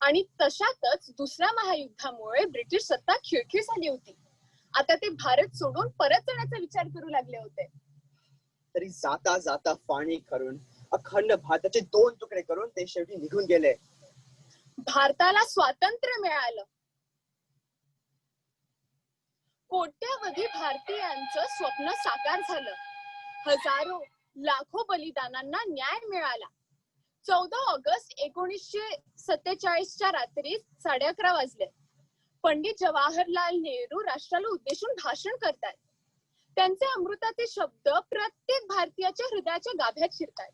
आणि तशातच दुसऱ्या महायुद्धामुळे ब्रिटिश सत्ता खिळखिळ झाली होती. आता ते भारत सोडून परत जाण्याचा विचार करू लागले होते. तरी जाता जाता फाळणी करून अखंड भारताचे 2 तुकडे करून ते शेवटी निघून गेले. भारताला स्वातंत्र्य मिळालं. कोट्यावधी भारतीयांचं स्वप्न साकार झालं. हजारो लाखो बलिदानांना न्याय मिळाला. 14 ऑगस्ट 1947च्या रात्री 11:30 वाजले. पंडित जवाहरलाल नेहरू राष्ट्राला उद्देशून भाषण करतात. त्यांचे अमृताचे शब्द प्रत्येक भारतीयाच्या हृदयाच्या गाभ्यात शिरतात.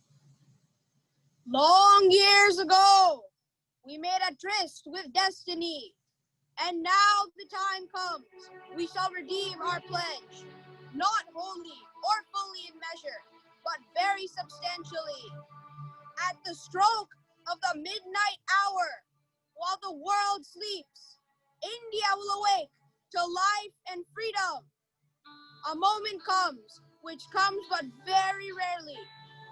Long years ago, we made a tryst with destiny, and now the time comes. We shall redeem our pledge, not wholly or fully in measure, but very substantially. At the stroke of the midnight hour, while the world sleeps, India will awake to life and freedom. A moment comes, which comes but very rarely,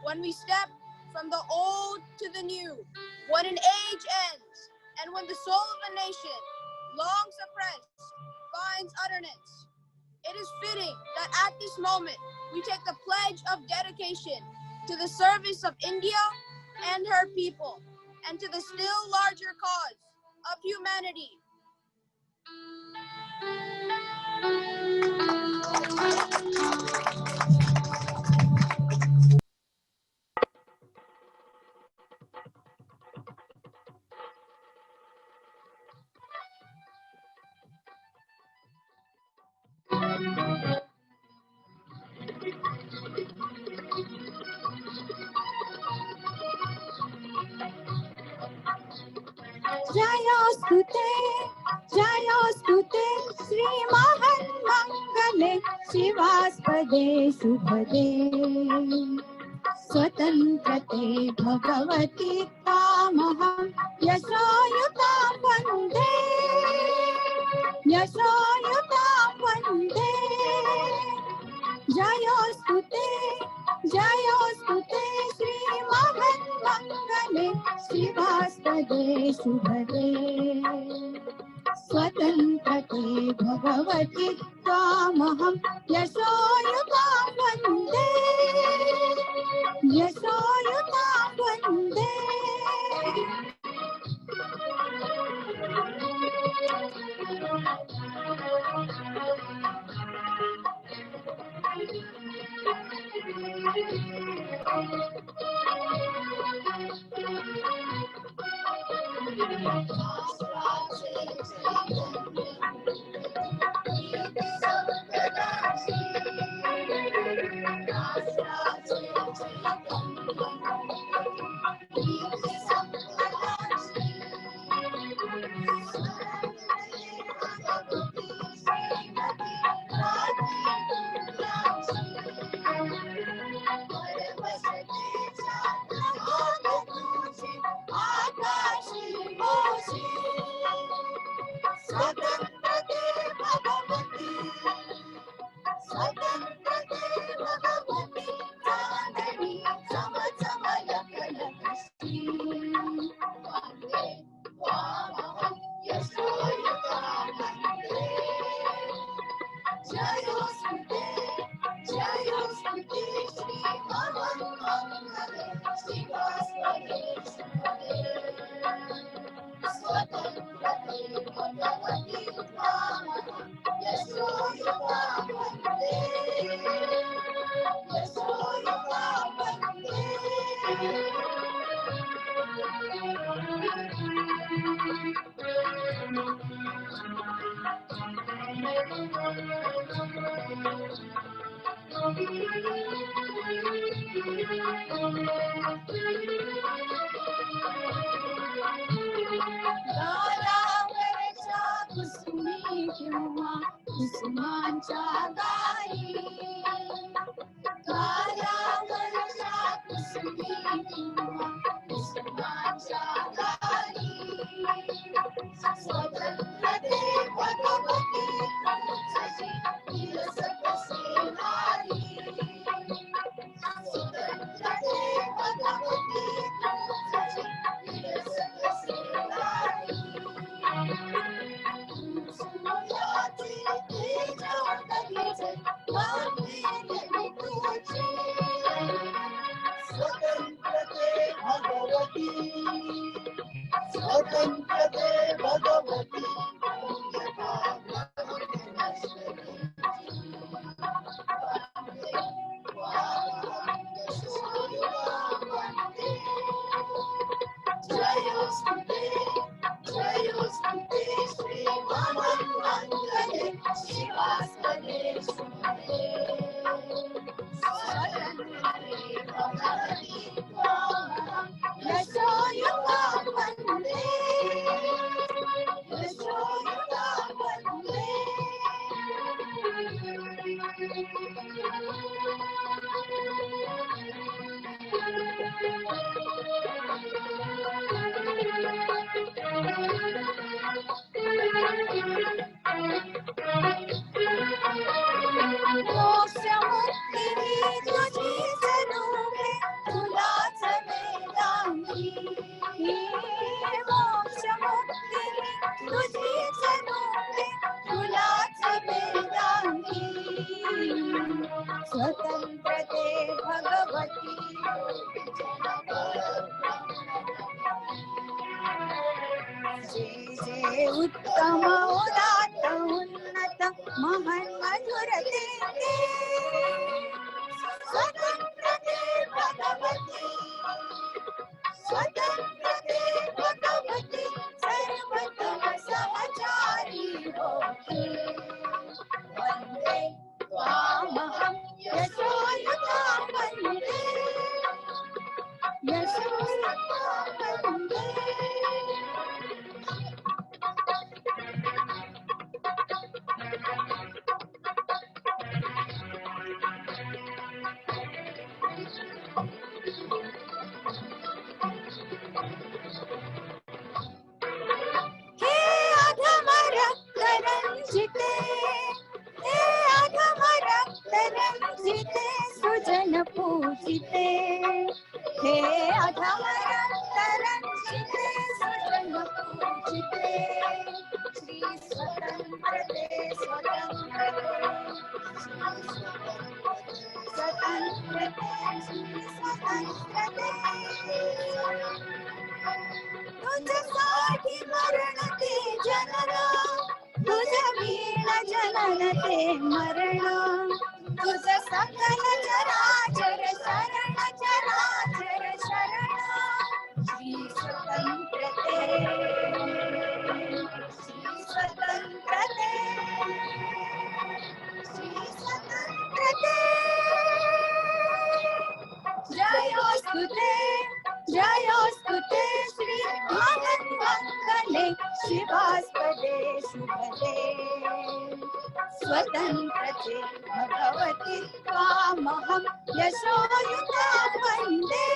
when we step from the old to the new, when an age ends, and when the soul of a nation, long suppressed, finds utterance. It is fitting that at this moment we take the pledge of dedication to the service of India and her people, and to the still larger cause of humanity. Jayostute Shri महन्मंगले शिवास्पदे शुभदे स्वतंत्रते Bhagwati तामहं यशोयुतां वन्दे जयोस्तुते श्री महन्मंगले शिवास्पदे शुभदे स्वतंत्रते भगवती त्वामहं यशोयुतां वन्दे कुसुमांच्या गाई गाया वर्षा कुसुमी किंवा कुसुमांच्या गाई स्वतंत्र ते भगवती तुझी विलसत सेनारी स्वतंत्र ते भगवती तुझी विलसत सेनारी सूर्याची तेज कधीच वाटेल तुझी स्वतंत्र ते भगवती स्वतंत्र ते भगवती जयोस्तुते श्री महामंगले शिवास्तवे शुभे स्वतंत्रे भगवती त्वां यशोयुतां वन्दे यशोयुतां वन्दे मोक्षमुक्तिनी तुझी स्वरूपे तुलाच वेदांगी मोक्षमुक्तिनी तुझी स्वरूपे तुलाच वेदांगी स्वतंत्र ते भगवती जे जे उत्तम उदात्त उन्नत महान मधुर ते स्वतंत्र ते भगवती स्वतंत्र ते भगवती सर्वतम सहचारी होते वन्दे त्वामहं यशोयुतां वन्दे यशोयुतां वन्दे हे अधम रक्तरंजिते हे अधम रक्तरंजिते सुजन पूजिते हे अधम रक्तरंजिते सुजन पूजिते श्री स्वतंत्र ते स्वतंत्र श्री स्वतंत्र तुझ्यासाठी मरण ते जनन तुझ्या वीण जनन ते मरण तुझ सकल चराचर शरण चराचर शरण श्री स्वतंत्र ते श्री स्वतंत्र ते श्री स्वतंत्र ते जयोस्तुते श्री महामंगले शिवास्पदे शुभदे स्वतंत्र ते भगवती त्वामहं यशोयुतां वन्दे